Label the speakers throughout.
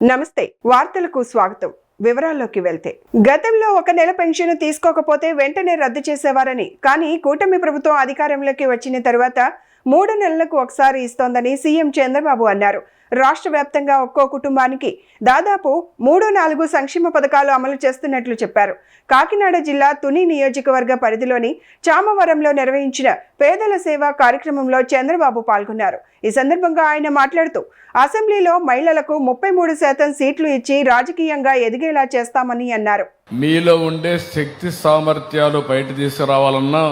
Speaker 1: నమస్తే వార్తలకు స్వాగతం. వివరాల్లోకి వెళ్తే గతంలో ఒక నెల పెన్షన్ తీసుకోకపోతే వెంటనే రద్దు చేసేవారని, కానీ కూటమి ప్రభుత్వం అధికారంలోకి వచ్చిన తర్వాత 3 నెలలకు ఒకసారి ఇస్తోందని సీఎం చంద్రబాబు అన్నారు. రాష్ట్ర వ్యాప్తంగా ఒక్కో కుటుంబానికి దాదాపు 3-4 సంక్షేమ పథకాలు అమలు చేస్తున్నట్లు చెప్పారు. కాకినాడ జిల్లా తుని నియోజకవర్గ పరిధిలోని చామవరంలో నిర్వహించిన పేదల సేవా కార్యక్రమంలో చంద్రబాబు పాల్గొన్నారు. ఈ సందర్భంగా ఆయన మాట్లాడుతూ అసెంబ్లీలో మహిళలకు 33% సీట్లు ఇచ్చి రాజకీయంగా ఎదిగేలా చేస్తామని అన్నారు.
Speaker 2: మీలో ఉండే శక్తి సామర్థ్యాలు బయట తీసుకురావాలన్నా,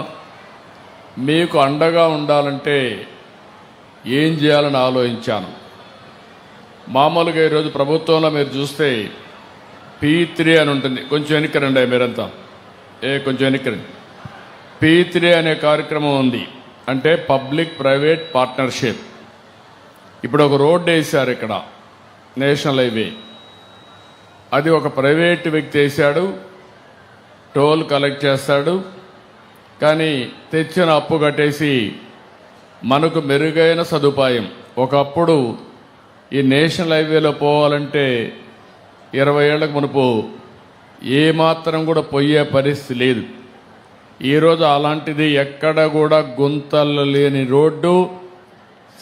Speaker 2: మీకు అండగా ఉండాలంటే ఏం చేయాలని ఆలోచించాను. మామూలుగా ఈరోజు ప్రభుత్వంలో మీరు చూస్తే P3 అని ఉంటుంది. కొంచెం వెనక్కిరండి మీరంతా, కొంచెం వెనక్కిరండి. P3 అనే కార్యక్రమం ఉంది, అంటే పబ్లిక్ ప్రైవేట్ పార్ట్నర్షిప్. ఇప్పుడు ఒక రోడ్డు వేశారు ఇక్కడ, నేషనల్ హైవే. అది ఒక ప్రైవేట్ వ్యక్తి వేశాడు, టోల్ కలెక్ట్ చేస్తాడు. కానీ తెచ్చిన అప్పు కట్టేసి మనకు మెరుగైన సదుపాయం. ఒకప్పుడు ఈ నేషనల్ హైవేలో పోవాలంటే 20 ఏళ్లకు మునుపు ఏమాత్రం కూడా పోయే పరిస్థితి లేదు. ఈరోజు అలాంటిది ఎక్కడ కూడా గుంతలు లేని రోడ్డు,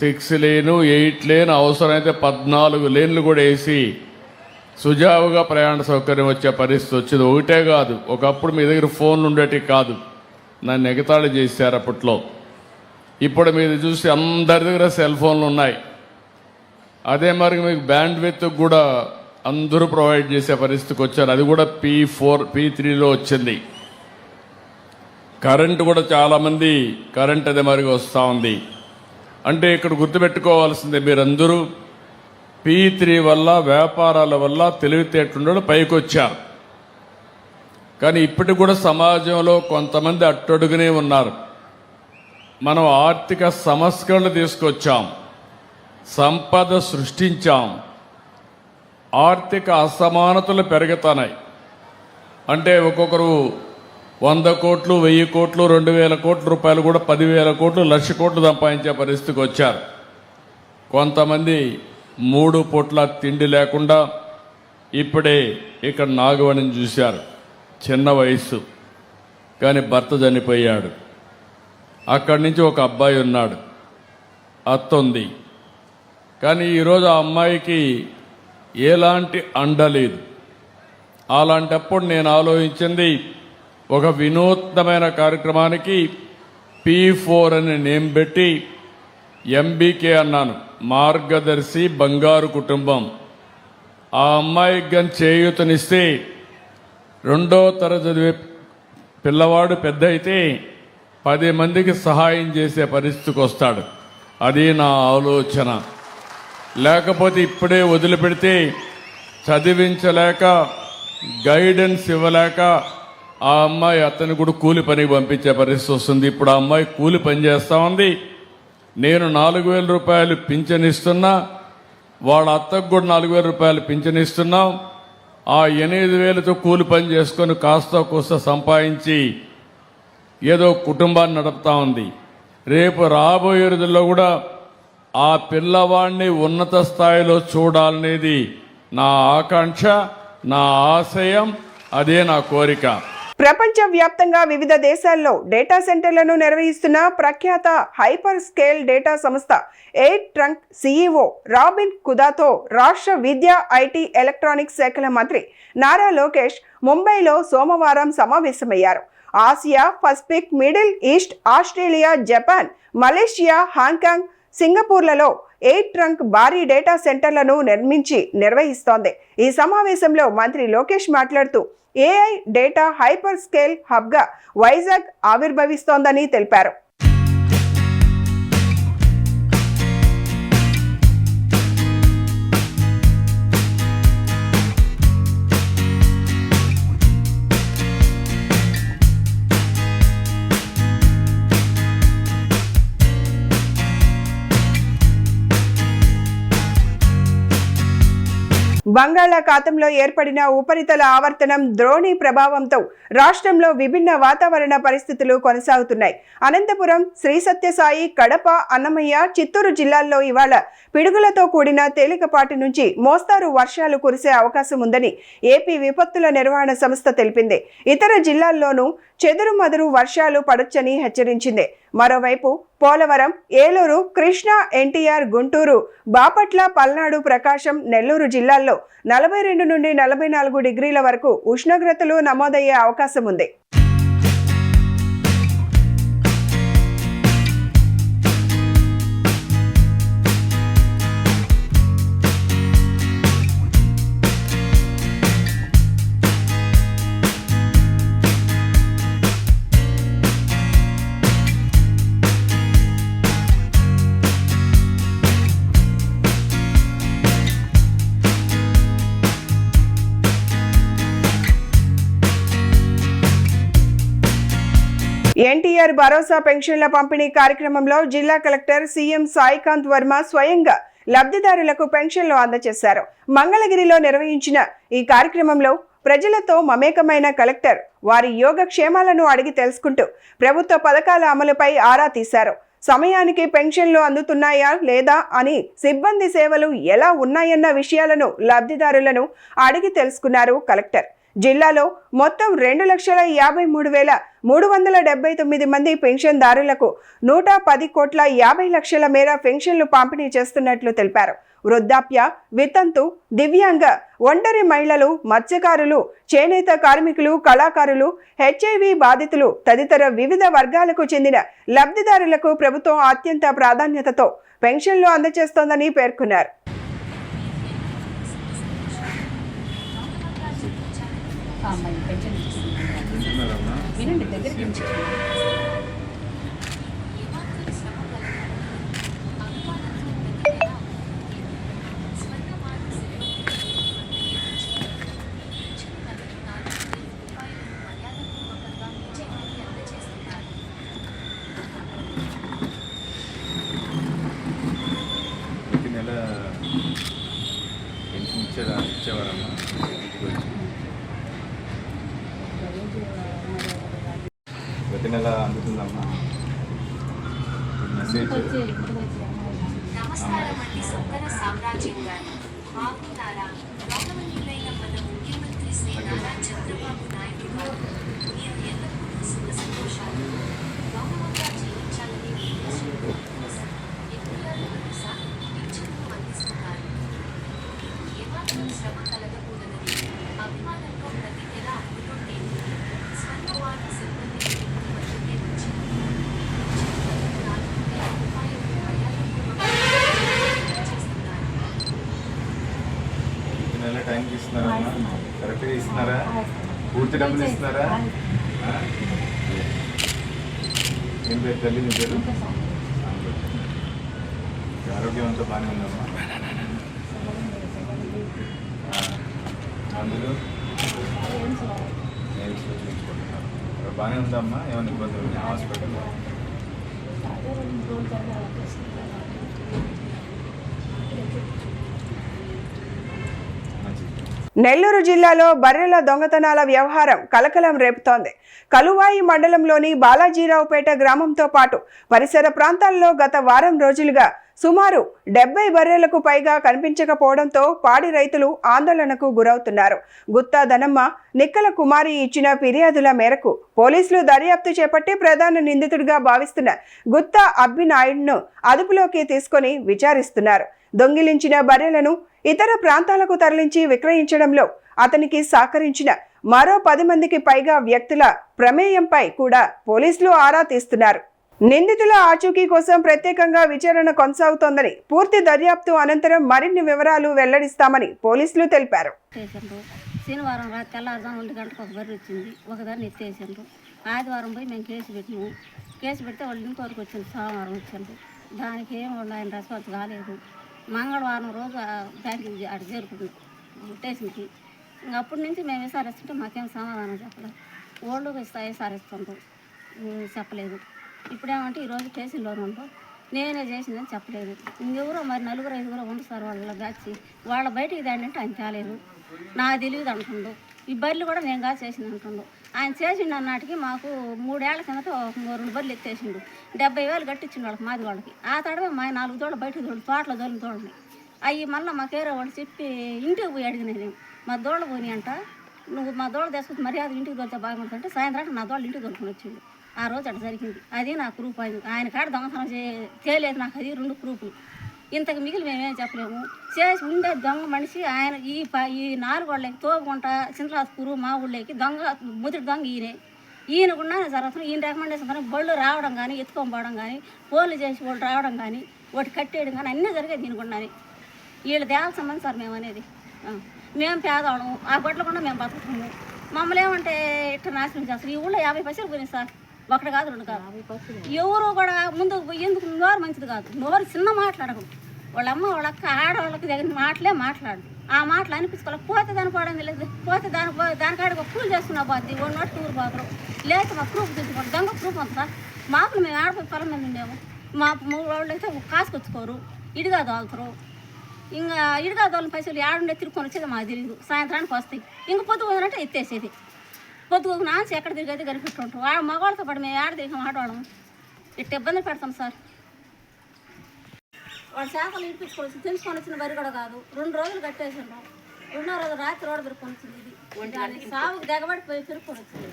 Speaker 2: 6 లేను 8 లేను, అవసరమైతే 14 లేన్లు కూడా వేసి సుజావుగా ప్రయాణ సౌకర్యం వచ్చే పరిస్థితి వచ్చింది. ఒకటే కాదు, ఒకప్పుడు మీ దగ్గర ఫోన్లు ఉండేటి కాదు, నన్ను ఎగతాళి చేశారు అప్పట్లో. ఇప్పుడు మీరు చూసి అందరి దగ్గర సెల్ ఫోన్లు ఉన్నాయి. అదే మరి మీకు బ్యాండ్ విత్ కూడా అందరూ ప్రొవైడ్ చేసే పరిస్థితికి వచ్చారు. అది కూడా P3లో వచ్చింది. కరెంటు కూడా చాలామంది కరెంట్ అదే మరిగా వస్తూ ఉంది. అంటే ఇక్కడ గుర్తుపెట్టుకోవాల్సిందే, మీరందరూ P3 వల్ల, వ్యాపారాల వల్ల తెలివితేటలు పైకి వచ్చారు. కానీ ఇప్పటికి కూడా సమాజంలో కొంతమంది అట్టడుగునే ఉన్నారు. మనం ఆర్థిక సంస్కరణలు తీసుకొచ్చాం, సంపద సృష్టించాం, ఆర్థిక అసమానతలు పెరుగుతున్నాయి. అంటే ఒక్కొక్కరు 100 కోట్లు, 1000 కోట్లు, 2000 కోట్ల రూపాయలు కూడా 10,000 కోట్లు, 1,00,000 కోట్లు సంపాదించే పరిస్థితికి వచ్చారు. కొంతమంది 3 పూట్ల తిండి లేకుండా ఇప్పుడే ఇక్కడ నాగవణిని చూశారు. చిన్న వయస్సు, కానీ భర్త చనిపోయాడు. అక్కడి నుంచి ఒక అబ్బాయి ఉన్నాడు, అత్త ఉంది. కానీ ఈరోజు ఆ అమ్మాయికి ఎలాంటి అండ లేదు. అలాంటప్పుడు నేను ఆలోచించింది, ఒక వినూత్నమైన కార్యక్రమానికి P4 అని నేమ్ పెట్టి MBK అన్నాను, మార్గదర్శి బంగారు కుటుంబం. ఆ అమ్మాయికి కానీ చేయూతనిస్తే 2వ తరగతి చదివే పిల్లవాడు పెద్ద అయితే 10 మందికి సహాయం చేసే పరిస్థితికి వస్తాడు. అది నా ఆలోచన. లేకపోతే ఇప్పుడే వదిలిపెడితే చదివించలేక, గైడెన్స్ ఇవ్వలేక ఆ అమ్మాయి అతను కూడా కూలి పనికి పంపించే పరిస్థితి వస్తుంది. ఇప్పుడు ఆ అమ్మాయి కూలి పని చేస్తూ ఉంది. నేను 4,000 రూపాయలు పింఛన్ ఇస్తున్నా, వాళ్ళ అత్తకు కూడా 4,000 రూపాయలు పింఛన్ ఇస్తున్నాం. ఆ 8,000తో కూలి పని చేసుకొని కాస్త కోస్త సంపాదించి ఏదో కుటుంబాన్ని నడుపుతా ఉంది. రేపు రాబోయే రోజుల్లో కూడా ఆ పిల్లవాడిని ఉన్నత స్థాయిలో చూడాలనేది నా ఆకాంక్ష, నా ఆశయం, అదే నా కోరిక.
Speaker 1: ప్రపంచ వ్యాప్తంగా వివిధ దేశాల్లో డేటా సెంటర్లను నిర్వహిస్తున్న ప్రఖ్యాత హైపర్ స్కేల్ డేటా సంస్థ ఎయిర్ ట్రంక్ CEO రాబిన్ కుదాతో రాష్ట్ర విద్యా, IT, ఎలక్ట్రానిక్స్ శాఖల మంత్రి నారా లోకేష్ ముంబైలో సోమవారం సమావేశమయ్యారు. Asia, Pacific, Middle East, Australia, Japan, Malaysia, Hong Kong, సింగపూర్లలో ఎయిర్ ట్రంక్ భారీ డేటా సెంటర్లను నిర్వహిస్తోంది. ఈ సమావేశంలో మంత్రి లోకేష్ మాట్లాడుతూ AI డేటా హైపర్ స్కేల్ హబ్గా వైజాగ్ ఆవిర్భవిస్తోందని తెలిపారు. బంగాళాఖాతంలో ఏర్పడిన ఉపరితల ఆవర్తనం ద్రోణి ప్రభావంతో రాష్ట్రంలో విభిన్న వాతావరణ పరిస్థితులు కొనసాగుతున్నాయి. అనంతపురం, శ్రీ సత్యసాయి, కడప, అన్నమయ్య, చిత్తూరు జిల్లాల్లో ఇవాళ పిడుగులతో కూడిన తేలికపాటి నుంచి మోస్తారు వర్షాలు కురిసే అవకాశం ఉందని ఏపీ విపత్తుల నిర్వహణ సంస్థ తెలిపింది. ఇతర జిల్లాల్లోనూ చెదురుమదురు వర్షాలు పడొచ్చని హెచ్చరించింది. మరోవైపు పోలవరం, ఏలూరు, కృష్ణా, ఎన్టీఆర్, గుంటూరు, బాపట్ల, పల్నాడు, ప్రకాశం, నెల్లూరు జిల్లాల్లో 42 నుండి 44 డిగ్రీల వరకు ఉష్ణోగ్రతలు నమోదయ్యే అవకాశం ఉంది. ఎన్టీఆర్ భరోసా పెన్షన్ల పంపిణీ కార్యక్రమంలో జిల్లా కలెక్టర్ సీఎం సాయికాంత్ వర్మ స్వయంగా లబ్ధిదారులకు పెన్షన్లు అందజేశారు. మంగళగిరిలో నిర్వహించిన ఈ కార్యక్రమంలో ప్రజలతో మమేకమైన కలెక్టర్ వారి యోగక్షేమాలను అడిగి తెలుసుకుంటూ ప్రభుత్వ పథకాల అమలుపై ఆరా తీశారు. సమయానికి పెన్షన్లు అందుతున్నాయా లేదా అని, సిబ్బంది సేవలు ఎలా ఉన్నాయన్న విషయాలను లబ్ధిదారులను అడిగి తెలుసుకున్నారు కలెక్టర్. జిల్లాలో మొత్తం 2,53,379 మంది పెన్షన్దారులకు 110,50,00,000 మేర పెన్షన్లు పంపిణీ చేస్తున్నట్లు తెలిపారు. వృద్ధాప్య, వితంతు, దివ్యాంగ, ఒంటరి మహిళలు, మత్స్యకారులు, చేనేత కార్మికులు, కళాకారులు, హెచ్ఐవి బాధితులు తదితర వివిధ వర్గాలకు చెందిన లబ్ధిదారులకు ప్రభుత్వం అత్యంత ప్రాధాన్యతతో పెన్షన్లు అందజేస్తోందని పేర్కొన్నారు.
Speaker 3: వినండి దగ్గర నుంచి
Speaker 4: నెల పెన్షన్ ఇచ్చేవారమ్మా ఇంటికి వచ్చి ప్రతి నెల అందుతుందమ్మా మెసేజ్.
Speaker 5: నమస్కారం అండి. సొంతర సామ్రాజ్యం గారు బాగున్నారా? గౌరవనీయులైన మన ముఖ్యమంత్రి శ్రీ నారా చంద్రబాబు నాయుడు గారు మీరు ఎల్లప్పుడూ సుఖ సంతోషాలు గౌరవంగా జీవించాలని ఉద్దేశంతో ఎన్టీఆర్ భరోసా పింఛన్ను అందిస్తున్నారు. ఏమాత్రం శ్రమ కలగకూడదని అభిమానంతో ప్రతి నెల అందుతుంటే స్వర్ణవారి సిబ్బంది
Speaker 4: నెల టైంకి ఇస్తున్నారమ్మా? కరెక్ట్గా ఇస్తున్నారా? పూర్తి డబ్బులు ఇస్తున్నారా? ఏం పేరు తల్లి మీ పేరు? ఆరోగ్యం అంతా బాగానే ఉందమ్మా? మందులు చూపించుకుంటున్నారు బాగానే ఉందమ్మా? ఏమైనా ఇబ్బందులు ఉన్నాయి హాస్పిటల్లో?
Speaker 1: నెల్లూరు జిల్లాలో బర్రెల దొంగతనాల వ్యవహారం కలకలం రేపుతోంది. కలువాయి మండలంలోని బాలాజీరావుపేట గ్రామంతో పాటు పరిసర ప్రాంతాల్లో గత వారం రోజులుగా సుమారు 70 బర్రెలకు పైగా కనిపించకపోవడంతో పాడి రైతులు ఆందోళనకు గురవుతున్నారు. గుత్తా ధనమ్మ, నిక్కల కుమారి ఇచ్చిన ఫిర్యాదుల మేరకు పోలీసులు దర్యాప్తు చేపట్టి ప్రధాన నిందితుడిగా భావిస్తున్న గుత్తా అబ్బినాయుడును అదుపులోకి తీసుకొని విచారిస్తున్నారు. దొంగిలించిన బర్రెలను ఇతర ప్రాంతాలకు తరలించి విక్రయించడంలో అతనికి సహకరించిన మరో 10 మందికి పైగా వ్యక్తుల ప్రమేయంపై కూడా పోలీసులు ఆరా తీస్తున్నారు. నిందితుల ఆచూకీ కోసం ప్రత్యేకంగా విచారణ కొనసాగుతోందని, పూర్తి దర్యాప్తు అనంతరం మరిన్ని వివరాలు వెల్లడిస్తామని పోలీసులు తెలిపారు.
Speaker 3: శనివారం రాత్రి తెల్లారుజాము 1 గంటకు ఒక బర్రె వచ్చింది, ఒకదాన్ని ఎత్తేసారు. ఆదివారం పోయి మేము కేసు పెట్టినాము. కేసు పెడితే వాళ్ళు ఇంకోరికి వచ్చింది, సోమవారం వచ్చింది. దానికి ఏమి ఆయన రెస్పాన్స్ కాలేదు. మంగళవారం రోజు బ్యాంకింగ్ అక్కడ చేరుకుంది స్టేషన్కి. ఇంక అప్పటి నుంచి మేము విసారిస్తుంటే మాకేం సమాధానం చెప్పలేదు. ఓల్డ్ విసారిస్తుండ్రు, చెప్పలేదు. ఇప్పుడేమంటే ఈరోజు స్టేషన్లో ఉండు, నేనే చేసిందని చెప్పలేదు. ఇంకెవరో మరి 4-5 ఉంది సార్ వాళ్ళ దాచి వాళ్ళ బయటికి దాండి అంటే ఆయన తేలేదు. నాకు తెలియదు అంటుండు. ఈ బర్రెలు కూడా నేను కాదు చేసింది అంటుండు. ఆయన చేసిండు అన్నాటికి మాకు 3 ఏళ్ల కిందట 2 బర్రెలు ఎత్తేసిండు. 70,000 కట్టించిండు వాళ్ళకి మాది వాళ్ళకి. ఆ తడమే మా 4 తోడు బయటకు తోడు తోటలో తోలిన తోడని అవి మళ్ళీ మాకేరే వాళ్ళు చెప్పి ఇంటికి పోయి అడిగినాయి. మా దోళ్ళ పోని అంట నువ్వు మా దోళ్ళ తీసుకొచ్చి మర్యాద ఇంటికి తోలితే బాగుంటుందంటే సాయంత్రం నా దోళ్ళు ఇంటికి తోలుకొని వచ్చిండు. ఆ రోజు అట్లా జరిగింది. అది నా ప్రూఫ్. అది ఆయన కాడ దొంగతనం చేయలేదు నాకు. అది 2 ప్రూఫ్లు. ఇంతకు మిగిలి మేమేం చెప్పలేము. చేసి ఉండే దొంగ మనిషి ఆయన. ఈ 4 వాళ్ళకి తోపుకుంటా సింతరాజపూరు మా ఊళ్ళోకి మొదటి దొంగ ఈయన కూడా జరుగుతుంది. ఈయన రికమెండేషన్ కానీ బళ్ళు రావడం కానీ ఎత్తుకొని పోవడం కానీ ఫోన్లు చేసి వాళ్ళు రావడం కానీ వాటి కట్టేయడం కానీ అన్నీ జరిగేది దీనికుండానే. వీళ్ళు దేవాల సంబంధం సార్ మేము అనేది. మేము పేదవాళ్ళము. ఆ బట్టలు కూడా మేము బతుకుతాము. మమ్మల్ని ఏమంటే ఇట్లా నాశనం చేస్తారు. ఈ ఊళ్ళో 50 పైసలు పోయినాయి సార్. 1 కాదు 2 కాదు. ఎవరు కూడా ముందుకు పోయేందుకు నోరు మంచిది కాదు. నోరు చిన్న మాట్లాడకూడదు. వాళ్ళ అమ్మ వాళ్ళ అక్క ఆడవాళ్ళకి దగ్గర మాట్లాడు. ఆ మాటలు అనిపించుకోవాలి. పోతే దాని పోవడం లేదు. పోతే దానికాడ ఒక ప్రూఫ్ చేసుకున్నా పోద్ది. 1 నోటి టూర్ పోతారు. లేక మా ప్రూఫ్ తెచ్చుకోండి. దొంగ ప్రూఫ్ అంత సార్. మాకు మేము ఆడపోయి పొలం మీద ఉండేము. మా 3 వాళ్ళు అయితే కాసుకొచ్చుకోరు. ఇడిగా దోలుతారు. ఇంకా ఇడిగా దోలిన పైసలు ఏడుండే తిరుక్కొని వచ్చేది మాకు తెలియదు. సాయంత్రానికి వస్తాయి. ఇంక పొద్దు పోయినంటే ఎత్తేసేది. పొద్దుకు నాచి ఎక్కడ తిరిగైతే గరిపెట్టుంటాం. మగవాళ్ళతో పాటు మేము తిరిగి ఆడవాళ్ళం. ఇట్ట ఇబ్బంది పెడతాం సార్. వాళ్ళ చేపలు ఇప్పించుకోవచ్చు. తెలుసుకొని వచ్చిన బరి కూడా కాదు. 2 రోజులు కట్టేసిండ్రు. 2వ రోజు రాత్రి రోడ్డు తిరుక్కొని వచ్చింది. ఇది సాగుకు దిగబడిపోయి తిరుక్కొని వచ్చింది.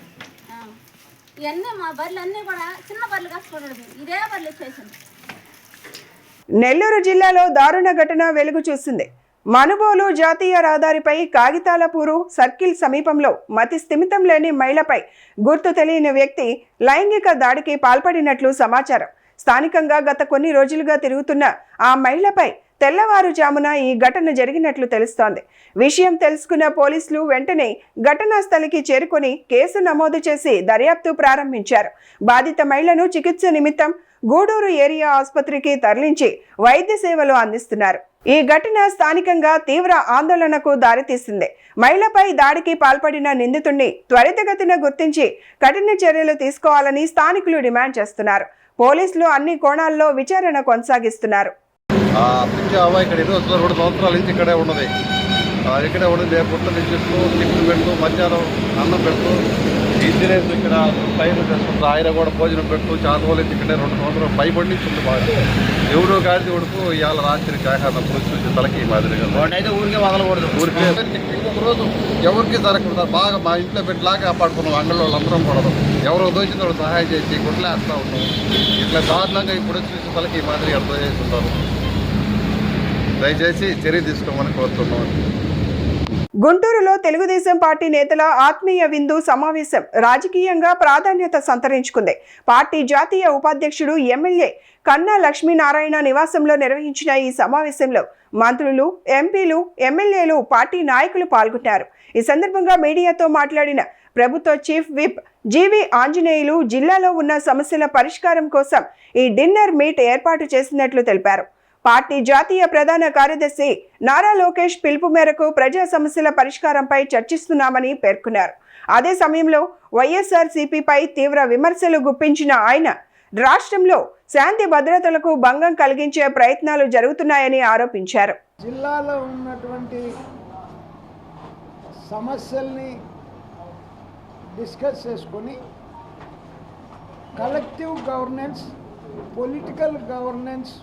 Speaker 3: ఇవన్నీ మా బర్రెలు అన్నీ కూడా చిన్న బర్రెలు కష్టపడదు. ఇదే బర్రెలు ఇచ్చేసింది.
Speaker 1: నెల్లూరు జిల్లాలో దారుణ ఘటన వెలుగు చూసింది. మనుబోలు జాతీయ రహదారిపై కాగితాలపూరు సర్కిల్ సమీపంలో మతి స్థిమితం లేని మహిళపై గుర్తు తెలియని వ్యక్తి లైంగిక దాడికి పాల్పడినట్లు సమాచారం. స్థానికంగా గత కొన్ని రోజులుగా తిరుగుతున్న ఆ మహిళపై తెల్లవారుజామున ఈ ఘటన జరిగినట్లు తెలుస్తోంది. విషయం తెలుసుకున్న పోలీసులు వెంటనే ఘటనా స్థలికి చేరుకొని కేసు నమోదు చేసి దర్యాప్తు ప్రారంభించారు. బాధిత మహిళను చికిత్స నిమిత్తం గూడూరు ఏరియా ఆసుపత్రికి తరలించి వైద్య సేవలు అందిస్తున్నారు. ఈ ఘటన స్థానికంగా తీవ్ర ఆందోళనకు దారితీసింది. మహిళపై దాడికి పాల్పడిన నిందితుడిని త్వరితగతిన గుర్తించి కఠిన చర్యలు తీసుకోవాలని స్థానికులు డిమాండ్ చేస్తున్నారు. పోలీసులు అన్ని కోణాల్లో విచారణ కొనసాగిస్తున్నారు.
Speaker 6: ఇక్కడ 2 సంవత్సరాల నుంచి ఇక్కడే ఉన్నది. ఇక్కడే ఉన్నది. పొద్దున్న నుంచి టిఫిన్ పెడుతూ మధ్యాహ్నం అన్నం పెడుతూ ఇంజనీర్స్ ఇక్కడ పైరు చేసుకుంటూ ఆయన కూడా భోజనం పెడుతూ చాతోలు ఇక్కడే 2 సంవత్సరాలు పైబడి నుంచి ఉంది. బాగా ఎవరో గాడి ఉడుకు ఇవాళ రాత్రి కాకుండా పులిసి తలకి మాదిరిగా అయితే ఊరికే వదలకూడదు. ఊరికే ఇంకొక రోజు ఎవరికి జరగకూడదు. బాగా మా ఇంట్లో పెట్టిలాగా కాపాడుకున్నాం. అంగళ్ళు వాళ్ళందరం కూడా ఎవరో దోచిన వాళ్ళు సహాయం చేసి గుడ్లేస్తూ ఉన్నాం. ఇట్లా దారుణంగా ఇప్పుడు వచ్చి తలకి మాదిరి అర్థం చేస్తుంటారు. దయచేసి చర్య తీసుకోమని కోరుతున్నాం.
Speaker 1: గుంటూరులో తెలుగుదేశం పార్టీ నేతల ఆత్మీయ విందు సమావేశం రాజకీయంగా ప్రాధాన్యత సంతరించుకుంది. పార్టీ జాతీయ ఉపాధ్యక్షుడు ఎమ్మెల్యే కన్నా లక్ష్మీనారాయణ నివాసంలో నిర్వహించిన ఈ సమావేశంలో మంత్రులు, ఎంపీలు, ఎమ్మెల్యేలు, పార్టీ నాయకులు పాల్గొన్నారు. ఈ సందర్భంగా మీడియాతో మాట్లాడిన ప్రభుత్వ చీఫ్ విప్ జీవి ఆంజనేయులు జిల్లాలో ఉన్న సమస్యల పరిష్కారం కోసం ఈ డిన్నర్ మీట్ ఏర్పాటు చేసినట్లు తెలిపారు. పార్టీ జాతీయ ప్రధాన కార్యదర్శి నారా లోకేష్ పిలుపు మేరకు ప్రజా సమస్యల పరిష్కారంపై చర్చిస్తున్నామని పేర్కొన్నారు. అదే సమయంలో వైఎస్ఆర్సీపీపై తీవ్ర విమర్శలు గుప్పించిన ఆయన రాష్ట్రంలో శాంతి భద్రతలకు భంగం కలిగించే ప్రయత్నాలు జరుగుతున్నాయని ఆరోపించారు.
Speaker 7: జిల్లాలో ఉన్నటువంటి సమస్యల్ని డిస్కస్ చేసుకొని కలెక్టివ్ గవర్నెన్స్, పొలిటికల్ గవర్నెన్స్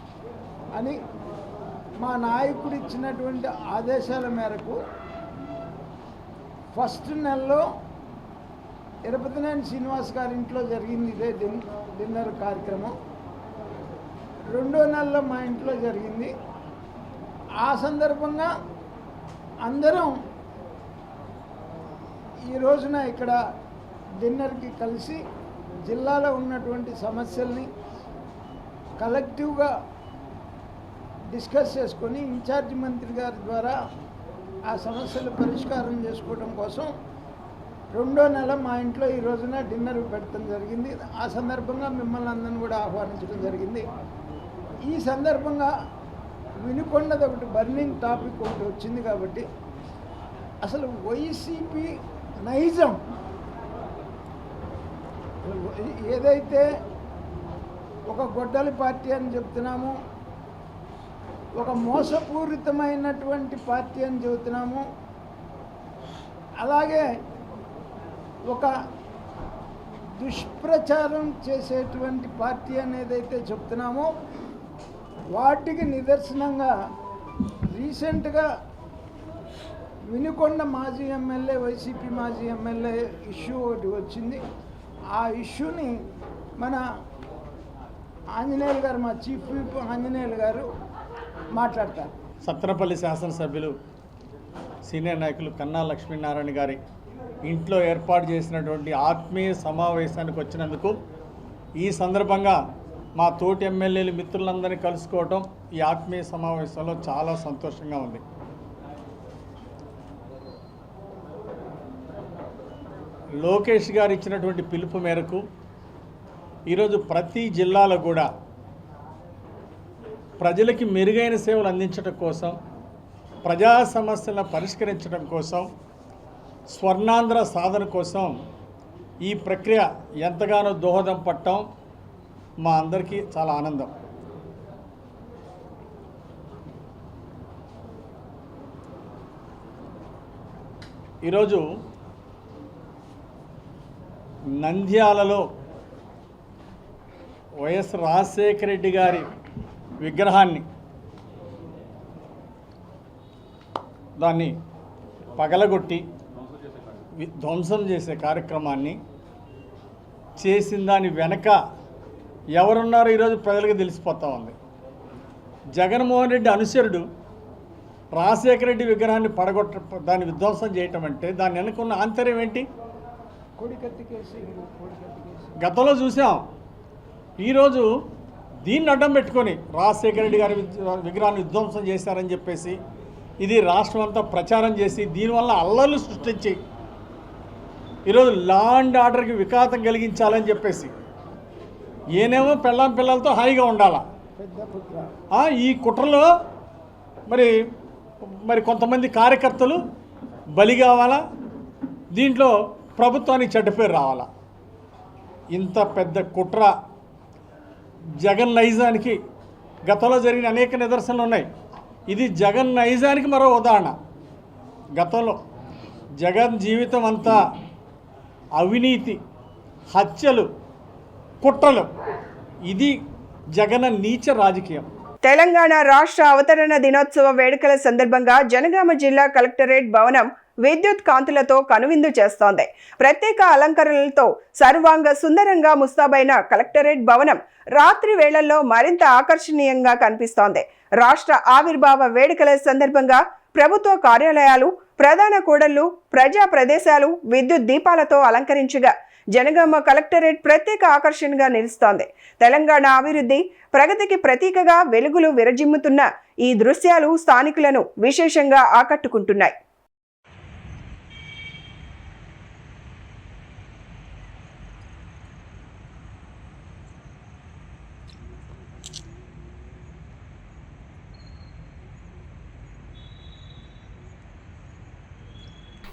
Speaker 7: అని మా నాయకుడు ఇచ్చినటువంటి ఆదేశాల మేరకు ఫస్ట్ నెలలో ఇరపతినేని శ్రీనివాస్ గారి ఇంట్లో జరిగింది ఇదే డిన్నర్ కార్యక్రమం. 2వ నెలలో మా ఇంట్లో జరిగింది. ఆ సందర్భంగా అందరం ఈ రోజున ఇక్కడ డిన్నర్కి కలిసి జిల్లాలో ఉన్నటువంటి సమస్యల్ని కలెక్టివ్గా డిస్కస్ చేసుకొని ఇన్ఛార్జి మంత్రి గారి ద్వారా ఆ సమస్యలు పరిష్కారం చేసుకోవడం కోసం 2వ నెల మా ఇంట్లో ఈ రోజున డిన్నర్ పెట్టడం జరిగింది. ఆ సందర్భంగా మిమ్మల్ని అందరిని కూడా ఆహ్వానించడం జరిగింది. ఈ సందర్భంగా వినుకొండది ఒకటి బర్నింగ్ టాపిక్ ఒకటి వచ్చింది కాబట్టి అసలు వైసీపీ నైజం ఏదైతే ఒక గొడ్డలి పార్టీ అని చెప్తున్నాము, ఒక మోసపూరితమైనటువంటి పార్టీ అని చెబుతున్నాము, అలాగే ఒక దుష్ప్రచారం చేసేటువంటి పార్టీ అనేదైతే చెప్తున్నామో వాటికి నిదర్శనంగా రీసెంట్గా వినుకొండ మాజీ ఎమ్మెల్యే, వైసీపీ మాజీ ఎమ్మెల్యే ఇష్యూ ఒకటి వచ్చింది. ఆ ఇష్యూని మన ఆంజనేయులు గారు, మా చీఫ్ విప్ ఆంజనేయులు గారు మాట్లాడతారు.
Speaker 8: సత్తెనపల్లి శాసనసభ్యులు సీనియర్ నాయకులు కన్నా లక్ష్మీనారాయణ గారి ఇంట్లో ఏర్పాటు చేసినటువంటి ఆత్మీయ సమావేశానికి వచ్చినందుకు ఈ సందర్భంగా మా తోటి ఎమ్మెల్యేలు మిత్రులందరినీ కలుసుకోవటం ఈ ఆత్మీయ సమావేశంలో చాలా సంతోషంగా ఉంది. లోకేష్ గారు ఇచ్చినటువంటి పిలుపు మేరకు ఈరోజు ప్రతి జిల్లాలో కూడా ప్రజలకి మెరుగైన సేవలు అందించడం కోసం, ప్రజా సమస్యలను పరిష్కరించడం కోసం, స్వర్ణాంధ్ర సాధన కోసం ఈ ప్రక్రియ ఎంతగానో దోహదం పట్టడం మా అందరికీ చాలా ఆనందం. ఈరోజు నంద్యాలలో వైఎస్ రాజశేఖర రెడ్డి గారి విగ్రహాన్ని దాన్ని పగలగొట్టి ధ్వంసం చేసే కార్యక్రమాన్ని చేసిన దాని వెనక ఎవరున్నారో ఈరోజు ప్రజలకు తెలిసిపోతూ ఉంది. జగన్మోహన్ రెడ్డి అనుచరుడు రాజశేఖర రెడ్డి విగ్రహాన్ని దాన్ని విధ్వంసం చేయటం అంటే దాని వెనుకున్న ఆంతర్యం ఏంటి? గతంలో చూసాం. ఈరోజు దీన్ని అడ్డం పెట్టుకొని రాజశేఖర రెడ్డి గారి విగ్రహాన్ని విధ్వంసం చేశారని చెప్పేసి ఇది రాష్ట్రం అంతా ప్రచారం చేసి దీనివల్ల అల్లర్లు సృష్టించి ఈరోజు లా అండ్ ఆర్డర్కి విఘాతం కలిగించాలని చెప్పేసి ఏనేమో పిల్లలతో హాయిగా ఉండాలా. ఈ కుట్రలో మరి కొంతమంది కార్యకర్తలు బలి కావాలా, దీంట్లో ప్రభుత్వానికి చెడ్డ పేరు రావాలా. ఇంత పెద్ద కుట్ర జగన్ నైజానికి గతంలో జరిగిన అనేక నిదర్శనలు ఉన్నాయి. ఇది జగన్ నైజానికి మరో ఉదాహరణ. గతంలో జగన్ జీవితం అంతా అవినీతి, హత్యలు, కుట్రలు. ఇది జగన్ నీచ రాజకీయం.
Speaker 1: తెలంగాణ రాష్ట్ర అవతరణ దినోత్సవ వేడుకల సందర్భంగా జనగామ జిల్లా కలెక్టరేట్ భవనం విద్యుత్ కాంతులతో కనువిందు చేస్తోంది. ప్రత్యేక అలంకరణలతో సర్వాంగ సుందరంగా ముస్తాబైన కలెక్టరేట్ భవనం రాత్రి వేళల్లో మరింత ఆకర్షణీయంగా కనిపిస్తోంది. రాష్ట్ర ఆవిర్భావ వేడుకల సందర్భంగా ప్రభుత్వ కార్యాలయాలు, ప్రధాన కూడళ్లు, ప్రజా ప్రదేశాలు విద్యుత్ దీపాలతో అలంకరించగా జనగామ కలెక్టరేట్ ప్రత్యేక ఆకర్షణగా నిలుస్తోంది. తెలంగాణ అభివృద్ధి, ప్రగతికి ప్రతీకగా వెలుగులు విరజిమ్ముతున్న ఈ దృశ్యాలు స్థానికులను విశేషంగా ఆకట్టుకుంటున్నాయి.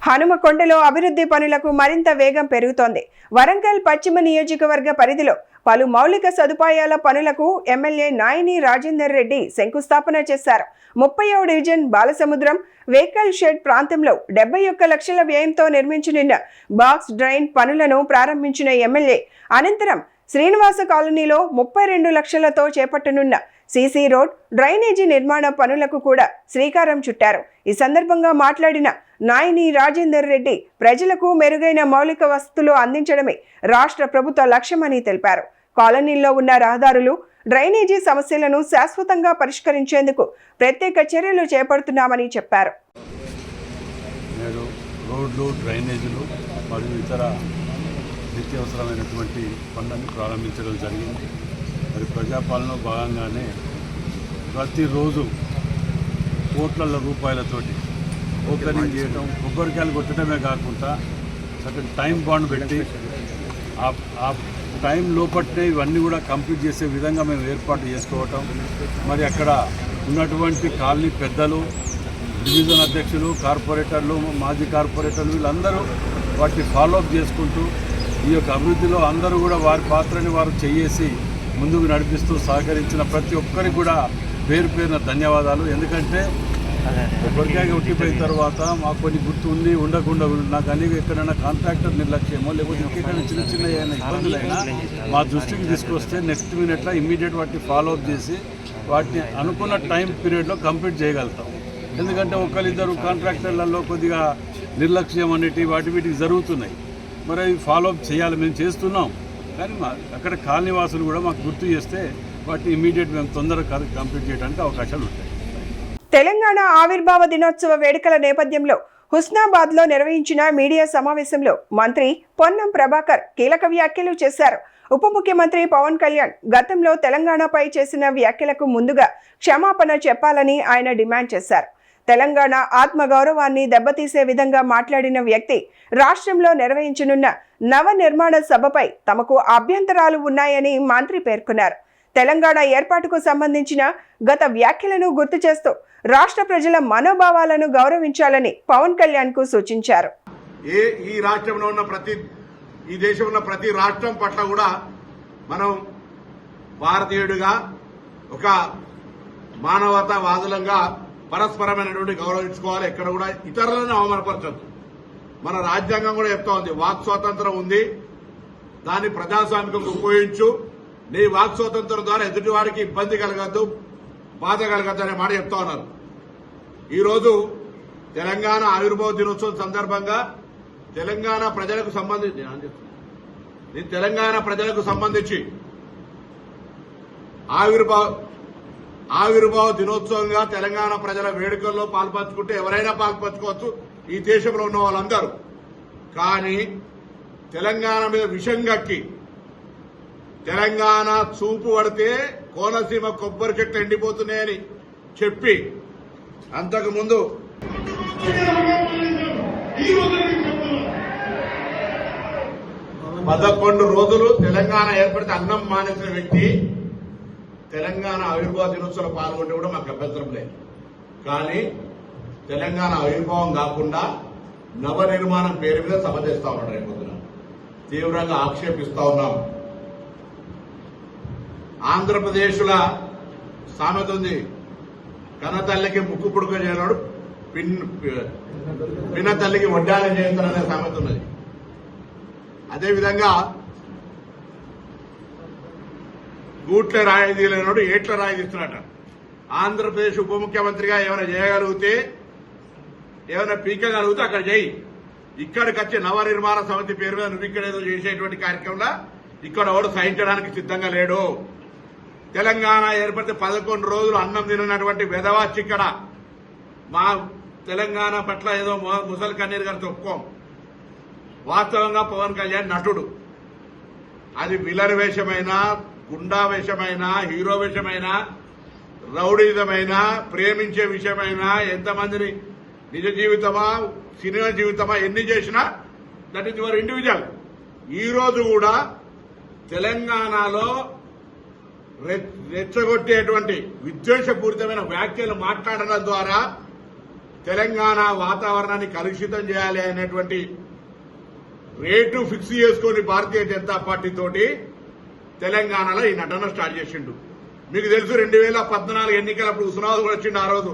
Speaker 1: హనుమకొండలో అభివృద్ధి పనులకు మరింత వేగం పెరుగుతోంది. వరంగల్ పశ్చిమ నియోజకవర్గ పరిధిలో పలు మౌలిక సదుపాయాల పనులకు ఎమ్మెల్యే నాయిని రాజేందర్ రెడ్డి శంకుస్థాపన చేశారు. 30వ డివిజన్ బాలసముద్రం వెహికల్ షెడ్ ప్రాంతంలో 71 లక్షల వ్యయంతో నిర్మించనున్న బాక్స్ డ్రైన్ పనులను ప్రారంభించిన ఎమ్మెల్యే అనంతరం శ్రీనివాస కాలనీలో 32 లక్షలతో చేపట్టనున్న సీసీ రోడ్, డ్రైనేజీ నిర్మాణ పనులకు కూడా శ్రీకారం చుట్టారు. ఈ సందర్భంగా మాట్లాడిన నాయిని రాజేందర్ రెడ్డి ప్రజలకు మెరుగైన మౌలిక వసతులు అందించడమే రాష్ట్ర ప్రభుత్వ లక్ష్యమని తెలిపారు. కాలనీల్లో ఉన్న రహదారులు, డ్రైనేజీ సమస్యలను శాశ్వతంగా పరిష్కరించేందుకు ప్రత్యేక చర్యలు చేపడుతున్నామని చెప్పారు.
Speaker 9: రోడ్లు, డ్రైనేజీలు మరియు ఇతర నిత్యావసరమైనటువంటి పనులను ప్రారంభించడం జరిగింది. మరి ప్రజాపాలనలో భాగంగానే ప్రతిరోజు కోట్ల రూపాయలతోటి ఓపెనింగ్ చేయడం, కొబ్బరికాయలు కొట్టడమే కాకుండా సర్టన్ టైం బాండ్ పెట్టి ఆ టైం లోపట్నే ఇవన్నీ కూడా కంప్లీట్ చేసే విధంగా మేము ఏర్పాటు చేసుకోవటం, మరి అక్కడ ఉన్నటువంటి కాలనీ పెద్దలు, డివిజన్ అధ్యక్షులు, కార్పొరేటర్లు, మాజీ కార్పొరేటర్లు వీళ్ళందరూ వాటిని ఫాలోఅప్ చేసుకుంటూ ఈ యొక్క అభివృద్ధిలో అందరూ కూడా వారి పాత్రని వారు చేసి ముందుకు నడిపిస్తూ సహకరించిన ప్రతి ఒక్కరికి కూడా పేరు పేరున ధన్యవాదాలు. ఎందుకంటే కొబ్బరికాయ ఉట్టిపోయిన తర్వాత మాకు కొన్ని గుర్తు ఉంది ఉండకుండా నాకు అన్ని ఎక్కడైనా కాంట్రాక్టర్ నిర్లక్ష్యమో లేకపోతే ఇంకెక్కడ చిన్న చిన్న ఏమైనా ఇబ్బందులైనా మా దృష్టికి తీసుకొస్తే నెక్స్ట్ మినిట్లో ఇమ్మీడియట్ వాటిని ఫాలోఅప్ చేసి వాటిని అనుకున్న టైం పీరియడ్లో కంప్లీట్ చేయగలుగుతాం. ఎందుకంటే ఒకరిద్దరు కాంట్రాక్టర్లలో కొద్దిగా నిర్లక్ష్యం అనేటి వీటికి జరుగుతున్నాయి. మరి అవి ఫాలోఅప్ చేయాలి, మేము చేస్తున్నాం. కానీ అక్కడ కాలనీవాసులు కూడా మాకు గుర్తు చేస్తే వాటిని ఇమ్మీడియట్ మేము తొందరగా కంప్లీట్ చేయడానికి అవకాశాలు ఉంటాయి.
Speaker 1: తెలంగాణ ఆవిర్భావ దినోత్సవ వేడుకల నేపథ్యంలో హుస్నాబాద్లో నిర్వహించిన మీడియా సమావేశంలో మంత్రి పొన్నం ప్రభాకర్ కీలక వ్యాఖ్యలు చేశారు. ఉప ముఖ్యమంత్రి పవన్ కళ్యాణ్ గతంలో తెలంగాణపై చేసిన వ్యాఖ్యలకు ముందుగా క్షమాపణ చెప్పాలని ఆయన డిమాండ్ చేశారు. తెలంగాణ ఆత్మగౌరవాన్ని దెబ్బతీసే విధంగా మాట్లాడిన వ్యక్తి రాష్ట్రంలో నిర్వహించనున్న నవ నిర్మాణ సభపై తమకు అభ్యంతరాలు ఉన్నాయని మంత్రి పేర్కొన్నారు. తెలంగాణ ఏర్పాటుకు సంబంధించిన గత వ్యాఖ్యలను గుర్తు చేస్తూ రాష్ట్ర ప్రజల మనోభావాలను గౌరవించాలని పవన్ కళ్యాణ్ కు సూచించారు.
Speaker 10: ఈ రాష్ట్రంలో ఉన్న ఈ దేశంలో ఉన్న ప్రతి రాష్ట్రం పట్ల కూడా మనం భారతీయుడిగా ఒక మానవతావాదులంగా పరస్పరమైనటువంటి గౌరవించుకోవాలి. ఎక్కడ కూడా ఇతరులను అవమానపరచద్దు. మన రాజ్యాంగం కూడా చెప్తా ఉంది, వాక్ స్వాతంత్రం ఉంది, దాన్ని ప్రజాస్వామికంగా ఉపయోగించు. నీ వాక్ స్వాతంత్రం ద్వారా ఎదుటివాడికి ఇబ్బంది కలగద్దు, బాధ కలగద్దు అనే మాట చెప్తా ఉన్నారు. ఈరోజు తెలంగాణ ఆవిర్భావ దినోత్సవం సందర్భంగా తెలంగాణ ప్రజలకు సంబంధించి ఆవిర్భావ దినోత్సవంగా తెలంగాణ ప్రజల వేడుకల్లో పాల్పంచుకుంటే ఎవరైనా పాల్పంచుకోవచ్చు, ఈ దేశంలో ఉన్న వాళ్ళందరూ. కానీ తెలంగాణ మీద విషం గక్కి తెలంగాణ చూపు పడితే కోనసీమ కొబ్బరి చెట్లు ఎండిపోతున్నాయని చెప్పి అంతకుముందు 11 రోజులు తెలంగాణ ఏర్పడితే అన్నం మానేసిన వ్యక్తి తెలంగాణ ఆవిర్భావ దినోత్సవంలో పాల్గొంటే కూడా మాకు అభ్యంతరం లేదు. కానీ తెలంగాణ ఆవిర్భావం కాకుండా నవ నిర్మాణం పేరు మీద సభ చేస్తా ఉన్నాడు. రేపు పొద్దున తీవ్రంగా ఆక్షేపిస్తా ఉన్నాం. ఆంధ్రప్రదేశ్ల సామెత ఉంది, కన్న తల్లికి ముక్కు పుడుక చేయనాడు పిన్న తల్లికి వడ్డానం చేస్తారనే సామెత ఉన్నది. అదేవిధంగా గూట్ల రాయి తీయలేనాడు ఏట్ల రాయి తీస్తున్నట. ఆంధ్రప్రదేశ్ ఉప ముఖ్యమంత్రిగా ఏమైనా చేయగలిగితే, ఏమైనా పీకగలిగితే అక్కడ చేయి. ఇక్కడికి వచ్చే నవ నిర్మాణ సమితి పేరు మీద నువ్వు ఇక్కడేదో చేసేటువంటి కార్యక్రమంలో ఇక్కడ ఎవడు సహించడానికి సిద్ధంగా లేడు. తెలంగాణ ఏర్పడితే 11 రోజులు అన్నం తినటువంటి వెధవాచి ఇక్కడ మా తెలంగాణ పట్ల ఏదో ముసలి కన్నీరు గారితో ఒప్పుకోం. వాస్తవంగా పవన్ కళ్యాణ్ నటుడు. అది విలన్ వేషమైనా, గుండా వేషమైనా, హీరో వేషమైనా, రౌడీజమైనా, ప్రేమించే విషయమైనా, ఎంతమందిని నిజ జీవితమా సినిమా జీవితమా ఎన్ని చేసినా దట్ ఈస్ యువర్ ఇండివిజువల్. ఈ రోజు కూడా తెలంగాణలో రెచ్చగొట్టేటువంటి విద్వేషపూరితమైన వ్యాఖ్యలు మాట్లాడడం ద్వారా తెలంగాణ వాతావరణాన్ని కలుషితం చేయాలి అనేటువంటి రేటు ఫిక్స్ చేసుకుని భారతీయ జనతా పార్టీ తోటి తెలంగాణలో ఈ నటన స్టార్ట్ చేసిండు. మీకు తెలుసు 2014 ఎన్నికలప్పుడు హుస్నాబాద్ కూడా వచ్చిండు. ఆ రోజు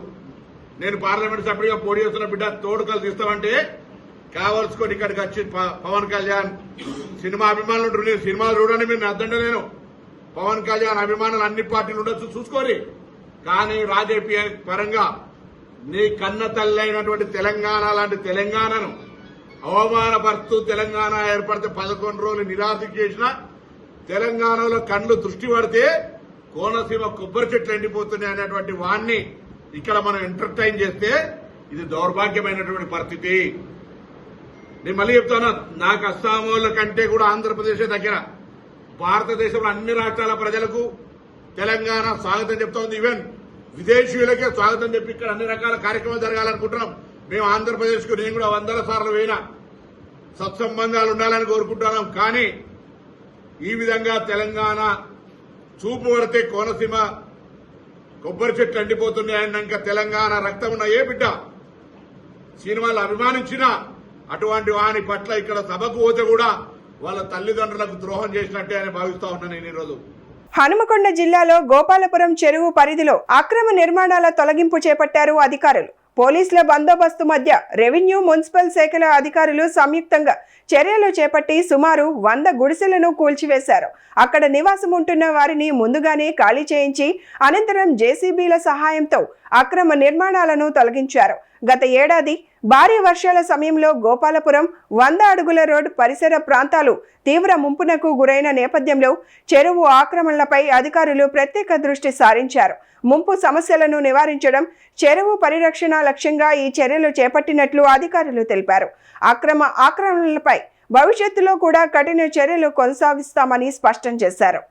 Speaker 10: నేను పార్లమెంట్ సభ్యుడిగా పోటీ చేస్తున్న బిడ్డ తోడుకలు తీస్తామంటే కావలసుకొని ఇక్కడికి వచ్చి పవన్ కళ్యాణ్ సినిమా అభిమానులు ఉంటారు, నేను సినిమాలు చూడండి, మీరు అద్దంటే నేను పవన్ కళ్యాణ్ అభిమానులు అన్ని పార్టీలు ఉండొచ్చు చూసుకోరి. కానీ రాజకీయ పరంగా నీ కన్న తల్లి అయినటువంటి తెలంగాణ లాంటి తెలంగాణను అవమానపరుస్తూ తెలంగాణ ఏర్పడితే 11 రోజులు నిరాశ చేసిన తెలంగాణలో కళ్ళు దృష్టి పడితే కోనసీమ కొబ్బరి చెట్లు ఎండిపోతున్నాయి అనేటువంటి వాణ్ణి ఇక్కడ మనం ఎంటర్టైన్ చేస్తే ఇది దౌర్భాగ్యమైనటువంటి పరిస్థితి. నేను మళ్ళీ చెప్తాను, నాకు అస్సామోళ్ళ కంటే కూడా ఆంధ్రప్రదేశ్ దగ్గర. భారతదేశంలో అన్ని రాష్ట్రాల ప్రజలకు తెలంగాణ స్వాగతం చెప్తా ఉంది. ఈవెన్ విదేశీయులకే స్వాగతం చెప్పి ఇక్కడ అన్ని రకాల కార్యక్రమాలు జరగాలనుకుంటున్నాం. మేము ఆంధ్రప్రదేశ్ కు నేను కూడా 100 సార్లు పోయినా సత్సంబంధాలు ఉండాలని కోరుకుంటున్నాం. కానీ ఈ విధంగా తెలంగాణ చూపు పడితే కోనసీమ కొబ్బరి చెట్లు ఎండిపోతున్నాయన్నాక తెలంగాణ రక్తం ఉన్న ఏ బిడ్డ సినిమాలు అభిమానించినా అటువంటి వాని పట్ల ఇక్కడ సభకు పోతే కూడా వాళ్ళ తల్లిదండ్రులకు ద్రోహం చేసినట్టే అని భావిస్తా ఉన్నాను నేను ఈరోజు.
Speaker 1: హనుమకొండ జిల్లాలో గోపాలపురం చెరువు పరిధిలో అక్రమ నిర్మాణాల తొలగింపు చేపట్టారు అధికారులు. పోలీసుల బందోబస్తు మధ్య రెవెన్యూ, మున్సిపల్ శాఖల అధికారులు సంయుక్తంగా చర్యలు చేపట్టి సుమారు 100 గుడిసెలను కూల్చివేశారు. అక్కడ నివాసం ఉంటున్న వారిని ముందుగానే ఖాళీ చేయించి అనంతరం జేసీబీల సహాయంతో అక్రమ నిర్మాణాలను తొలగించారు. గత ఏడాది భారీ వర్షాల సమయంలో గోపాలపురం 100 అడుగుల రోడ్ పరిసర ప్రాంతాలు తీవ్ర ముంపునకు గురైన నేపథ్యంలో చెరువు ఆక్రమణలపై అధికారులు ప్రత్యేక దృష్టి సారించారు. ముంపు సమస్యలను నివారించడం, చెరువు పరిరక్షణ లక్ష్యంగా ఈ చర్యలు చేపట్టినట్లు అధికారులు తెలిపారు. అక్రమ ఆక్రమణలపై భవిష్యత్తులో కూడా కఠిన చర్యలు కొనసాగిస్తామని స్పష్టం చేశారు.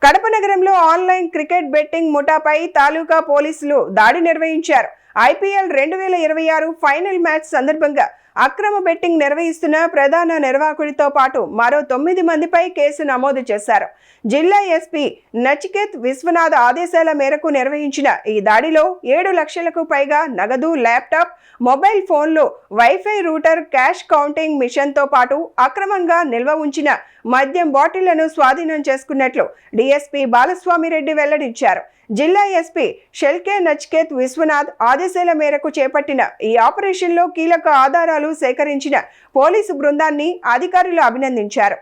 Speaker 1: కడప నగరంలో ఆన్లైన్ క్రికెట్ బెట్టింగ్ ముఠాపై తాలూకా పోలీసులు దాడి నిర్వహించారు. IPL 2026 ఫైనల్ మ్యాచ్ సందర్భంగా అక్రమ బెట్టింగ్ నిర్వహిస్తున్న ప్రధాన నిర్వాహకుడితో పాటు మరో 9 మందిపై కేసు నమోదు చేశారు. జిల్లా ఎస్పీ నచికేత్ విశ్వనాథ్ ఆదేశాల మేరకు నిర్వహించిన ఈ దాడిలో 7 లక్షలకు పైగా నగదు, ల్యాప్టాప్, మొబైల్ ఫోన్లు, వైఫై రూటర్, క్యాష్ కౌంటింగ్ మిషన్తో పాటు అక్రమంగా నిల్వ ఉంచిన మద్యం బాటిళ్లను స్వాధీనం చేసుకున్నట్లు డీఎస్పీ బాలస్వామిరెడ్డి వెల్లడించారు. జిల్లా ఎస్పీ షెల్కే నచికేత్ విశ్వనాథ్ ఆదేశాల మేరకు చేపట్టిన ఈ ఆపరేషన్లో కీలక ఆధారాలు సేకరించిన పోలీసు బృందాన్ని అధికారులు అభినందించారు.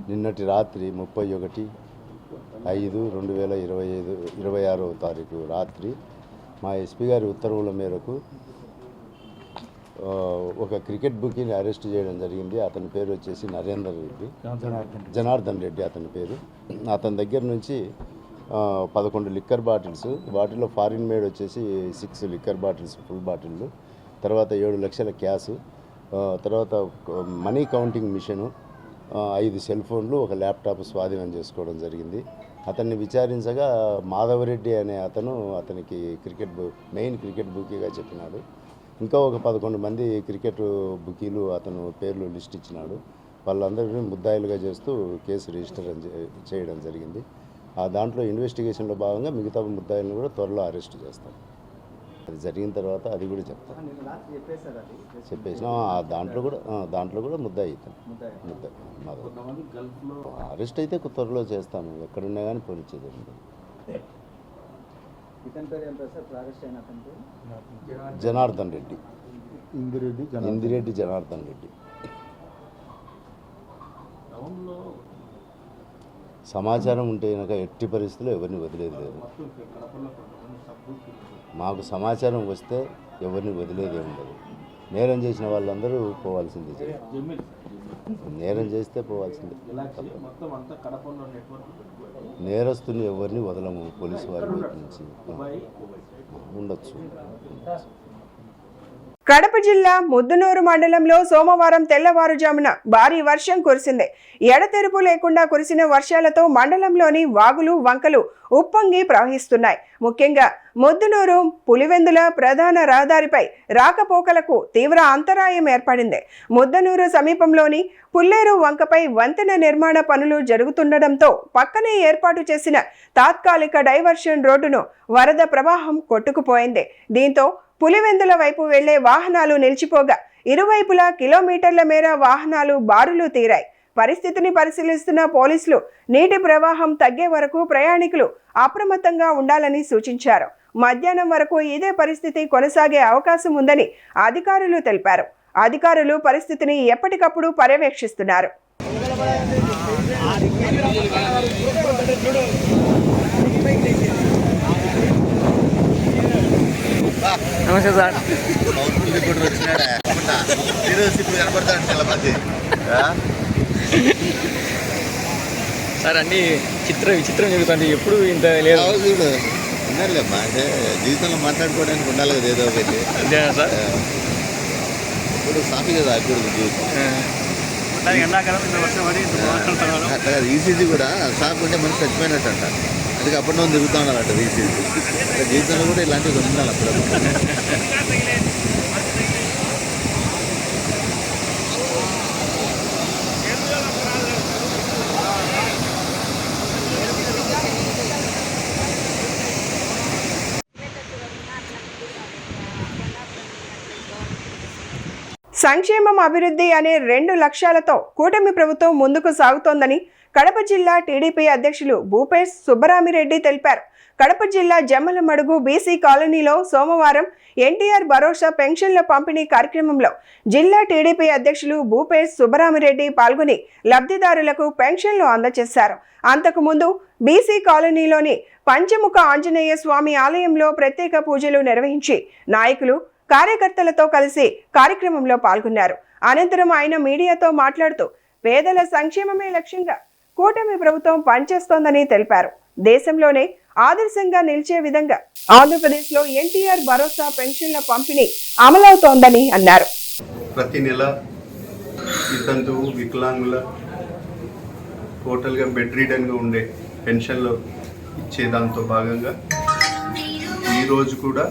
Speaker 11: నిన్నటి రాత్రి 31/5/2026 తారీఖు రాత్రి మా ఎస్పీ గారి ఉత్తర్వుల మేరకు ఒక క్రికెట్ బుకీని అరెస్ట్ చేయడం జరిగింది. అతని పేరు వచ్చేసి జనార్దన్ రెడ్డి అతని పేరు. అతని దగ్గర నుంచి 11 లిక్కర్ బాటిల్స్, వాటిలో ఫారిన్ మేడ్ వచ్చేసి 6 లిక్కర్ బాటిల్స్ ఫుల్ బాటిళ్ళు, తర్వాత 7 లక్షల క్యాష్, తర్వాత మనీ కౌంటింగ్ మిషను, 5 సెల్ ఫోన్లు, ఒక ల్యాప్టాప్ స్వాధీనం చేసుకోవడం జరిగింది. అతన్ని విచారించగా మాధవరెడ్డి అనే అతనికి మెయిన్ క్రికెట్ బుకీగా చెప్పినాడు. ఇంకా ఒక 11 మంది క్రికెట్ బుకీలు అతను పేర్లు లిస్ట్ ఇచ్చినాడు. వాళ్ళందరినీ ముద్దాయిలుగా చేస్తూ కేసు రిజిస్టర్ చేయడం జరిగింది. దాంట్లో ఇన్వెస్టిగేషన్లో భాగంగా మిగతా ముద్దాయిలను కూడా త్వరలో అరెస్ట్ చేస్తాం. అది జరిగిన తర్వాత అది కూడా చెప్తాం. చెప్పేసినా దాంట్లో కూడా ముద్దాయి అరెస్ట్ అయితే త్వరలో చేస్తాము. ఎక్కడున్నా కానీ పోనిచ్చేది. జనార్దన్ రెడ్డి, ఇందిరెడ్డి జనార్దన్ రెడ్డి. సమాచారం ఉంటే కనుక ఎట్టి పరిస్థితుల్లో ఎవరిని వదిలేదు లేదు. మాకు సమాచారం వస్తే ఎవరిని వదిలేదే ఉండదు. నేరం చేసిన వాళ్ళందరూ పోవాల్సిందే. నేరం చేస్తే పోవాల్సిందే. నేరస్తుని ఎవరిని వదలము. పోలీసు వారి వైపు నుంచి ఉండొచ్చు.
Speaker 1: కడప జిల్లా ముద్దునూరు మండలంలో సోమవారం తెల్లవారుజామున భారీ వర్షం కురిసింది. ఎడతెరుపు లేకుండా కురిసిన వర్షాలతో మండలంలోని వాగులు, వంకలు ఉప్పొంగి ప్రవహిస్తున్నాయి. ముఖ్యంగా ముద్దునూరు పులివెందుల ప్రధాన రహదారిపై రాకపోకలకు తీవ్ర అంతరాయం ఏర్పడింది. ముద్దనూరు సమీపంలోని పుల్లేరు వంకపై వంతెన నిర్మాణ పనులు జరుగుతుండటంతో పక్కనే ఏర్పాటు చేసిన తాత్కాలిక డైవర్షన్ రోడ్డును వరద ప్రవాహం కొట్టుకుపోయింది. దీంతో పులివెందుల వైపు వెళ్లే వాహనాలు నిలిచిపోగా ఇరువైపులా కిలోమీటర్ల మేర వాహనాలు బారులు తీరాయి. పరిస్థితిని పరిశీలిస్తున్న పోలీసులు నీటి ప్రవాహం తగ్గే వరకు ప్రయాణికులు అప్రమత్తంగా ఉండాలని సూచించారు. మధ్యాహ్నం వరకు ఇదే పరిస్థితి కొనసాగే అవకాశం ఉందని అధికారులు తెలిపారు. అధికారులు పరిస్థితిని ఎప్పటికప్పుడు పర్యవేక్షిస్తున్నారు.
Speaker 12: నమస్తే సార్. సార్ అన్ని విచిత్రం జరుగుతుంది. ఎప్పుడు ఇంత లేదు.
Speaker 11: ఉన్నారులేమ్మా, అంటే జీవితంలో మాట్లాడుకోవడానికి ఉండాలి కదా ఏదో ఒకటి.
Speaker 12: అంతేనా సార్?
Speaker 11: ఇప్పుడు సాఫీగా తాగకూడదు జీవితం.
Speaker 9: ఎండాకాలం ఇంత వర్షం పడి ఇంత మాట్లాడుతున్నాడు.
Speaker 11: అట్లా ఈసీజీ కూడా షాప్ ఉంటే మనసు చచ్చిపోయినట్టు అంట. అందుకే అప్ అండ్ డౌన్ తిరుగుతూ ఉన్నారంట ఈసీజీ. జీవితంలో కూడా ఇలాంటివి ఉండాలి అప్పుడు.
Speaker 1: సంక్షేమం అభివృద్ధి అనే 2 లక్ష్యాలతో కూటమి ప్రభుత్వం ముందుకు సాగుతోందని కడప జిల్లా టీడీపీ అధ్యక్షులు భూపేష్ సుబ్బరామిరెడ్డి తెలిపారు. కడప జిల్లా జమ్మలమడుగు బీసీ కాలనీలో సోమవారం ఎన్టీఆర్ భరోసా పెన్షన్ల పంపిణీ కార్యక్రమంలో జిల్లా టీడీపీ అధ్యక్షులు భూపేష్ సుబ్బరామిరెడ్డి పాల్గొని లబ్ధిదారులకు పెన్షన్లు అందజేశారు. అంతకుముందు బీసీ కాలనీలోని పంచముఖ ఆంజనేయ స్వామి ఆలయంలో ప్రత్యేక పూజలు నిర్వహించి నాయకులు కార్యకర్తలతో కలిసి కార్యక్రమంలో పాల్గొన్నారు. అనంతరం ఆయన మీడియాతో మాట్లాడుతూ పేదల సంక్షేమమే లక్ష్యంగా కూటమి ప్రభుత్వం పనిచేస్తోందని తెలిపారు. దేశంలోనే ఆదర్శంగా నిలిచే విధంగా ఆంధ్రప్రదేశ్లో ఎన్టీఆర్ భరోసా పెన్షన్ల పంపిణీ అమలవుతోందని అన్నారు.
Speaker 6: ప్రతి నెల వితంతు వికలాంగుల టోటల్గా బెడ్ రిడన్గా ఉండే పెన్షన్లు ఇచ్చే దాంతో భాగంగా ఈరోజు కూడా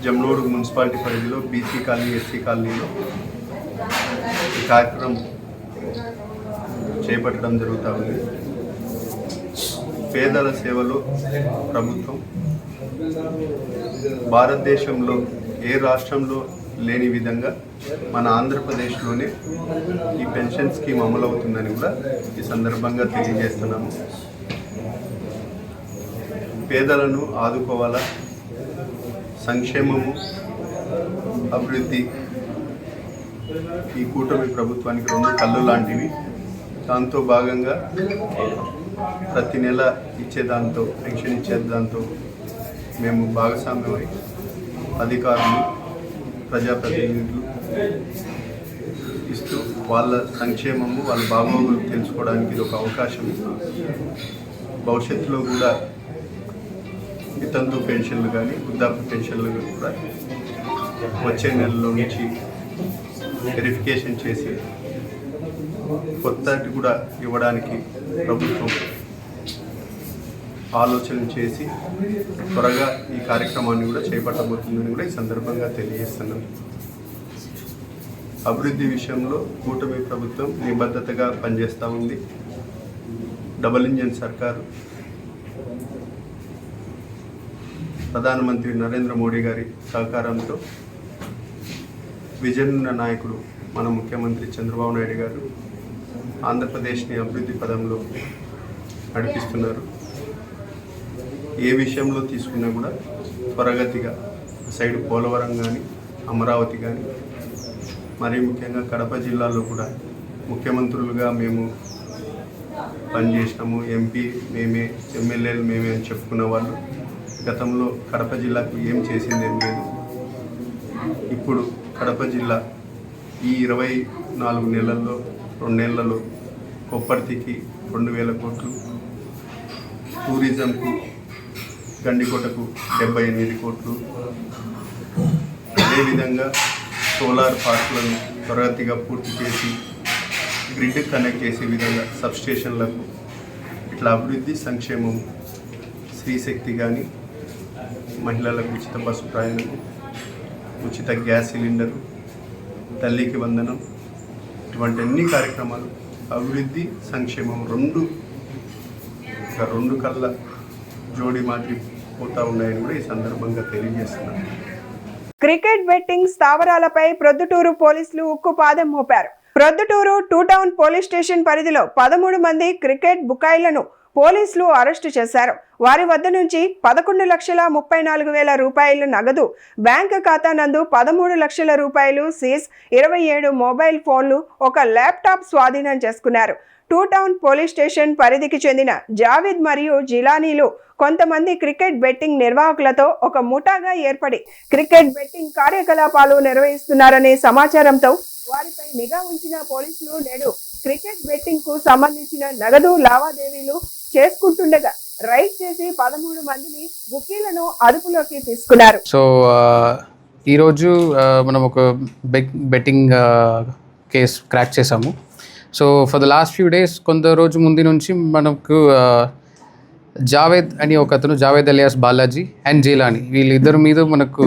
Speaker 6: జమ్లోడు మున్సిపాలిటీ పరిధిలో బీసీ కాలనీ ఎస్సీ కాలనీలో ఈ కార్యక్రమం చేపట్టడం జరుగుతూ ఉంది. పేదల సేవలో ప్రభుత్వం భారతదేశంలో ఏ రాష్ట్రంలో లేని విధంగా మన ఆంధ్రప్రదేశ్లోనే ఈ పెన్షన్ స్కీమ్ అమలవుతుందని కూడా ఈ సందర్భంగా తెలియజేస్తున్నాము. పేదలను ఆదుకోవాలా, సంక్షేమము అభివృద్ధి ఈ కూటమి ప్రభుత్వానికి 2 కళ్ళు లాంటివి. దాంతో భాగంగా ప్రతి నెల ఇచ్చేదాంతో పెన్షన్ ఇచ్చేదాంతో మేము భాగస్వామ్యమై అధికారులు ప్రజాప్రతినిధులు ఇస్తూ వాళ్ళ సంక్షేమము వాళ్ళ బాగోగులు తెలుసుకోవడానికి ఇది ఒక అవకాశం. భవిష్యత్తులో కూడా వితంతు పెన్షన్లు కానీ వృద్ధాప్య పెన్షన్లు కూడా వచ్చే నెలలో నుంచి వెరిఫికేషన్ చేసి కొత్తటి కూడా ఇవ్వడానికి ప్రభుత్వం ఆలోచన చేసి త్వరగా ఈ కార్యక్రమాన్ని కూడా చేపట్టబోతుందని కూడా ఈ సందర్భంగా తెలియజేస్తున్నాం. అభివృద్ధి విషయంలో కూటమి ప్రభుత్వం నిబద్ధతగా పనిచేస్తూ ఉంది. డబుల్ ఇంజన్ సర్కారు ప్రధానమంత్రి నరేంద్ర మోడీ గారి సహకారంతో విజన్ ఉన్న నాయకుడు మన ముఖ్యమంత్రి చంద్రబాబు నాయుడు గారు ఆంధ్రప్రదేశ్ని అభివృద్ధి పదంలో నడిపిస్తున్నారు. ఏ విషయంలో తీసుకున్నా కూడా త్వరగతిగా సైడ్ పోలవరం కానీ అమరావతి కానీ మరీ ముఖ్యంగా కడప జిల్లాలో కూడా ముఖ్యమంత్రులుగా మేము పనిచేసినాము. ఎంపీ మేమే, ఎమ్మెల్యేలు మేమే అని చెప్పుకున్న వాళ్ళు గతంలో కడప జిల్లాకు ఏం చేసింది ఏం లేదు. ఇప్పుడు కడప జిల్లా ఈ 24 నెలల్లో 2 నెలలలో కొప్పర్తికి 2000 కోట్లు, టూరిజంకు గండికోటకు 78 కోట్లు, అదేవిధంగా సోలార్ పార్కులను త్వరగతిగా పూర్తి చేసి గ్రిడ్ కనెక్ట్ చేసే విధంగా సబ్స్టేషన్లకు ఇట్లా అభివృద్ధి సంక్షేమం, స్త్రీశక్తి కానీ మహిళలకు ఉచిత బస్సు ప్రయాణం, ఉచిత గ్యాస్ సిలిండర్, తల్లికి వందనం, ఇటువంటి అన్ని కార్యక్రమాలు అభివృద్ధి సంక్షేమం 2 కళ్ళ జోడి మాదిరి పోతా ఉన్నాయని కూడా ఈ సందర్భంగా తెలియజేస్తున్నాను.
Speaker 1: క్రికెట్ బెట్టింగ్ స్థావరాలపై ప్రొద్దుటూరు పోలీసులు ఉక్కుపాదం మోపారు. ప్రొద్దుటూరు 2 టౌన్ పోలీస్ స్టేషన్ పరిధిలో 13 మంది క్రికెట్ బుకాయిలను పోలీసులు అరెస్టు చేశారు. వారి వద్ద నుంచి 11,34,000 రూపాయలు నగదు, బ్యాంకు ఖాతా నందు 13 లక్షల రూపాయలు సీజ్, 27 మొబైల్ ఫోన్లు, ఒక ల్యాప్టాప్ స్వాధీనం చేసుకున్నారు. 2 టౌన్ పోలీస్ స్టేషన్ పరిధికి చెందిన జావేద్ మరియు జిలానీలు కొంతమంది క్రికెట్ బెట్టింగ్ నిర్వాహకులతో ఒక ముఠాగా ఏర్పడి క్రికెట్ బెట్టింగ్ కార్యకలాపాలు నిర్వహిస్తున్నారనే సమాచారంతో వారిపై నిఘా ఉంచిన పోలీసులు నేడు క్రికెట్ బెట్టింగ్ కు సంబంధించిన నగదు లావాదేవీలు చేసుకుంటుండగా రైడ్ చేసి 13 మందిని బుకీలను అదుపులోకి తీసుకున్నారు.
Speaker 13: సో ఈరోజు మనం ఒక బెట్టింగ్ కేస్ క్రాక్ చేసాము. So for the last few days కొంత రోజు ముందు నుంచి మనకు జావేద్ అని ఒక అతను, జావేద్ అలియాస్ బాలాజీ అండ్ జీలాని, వీళ్ళిద్దరు మీద మనకు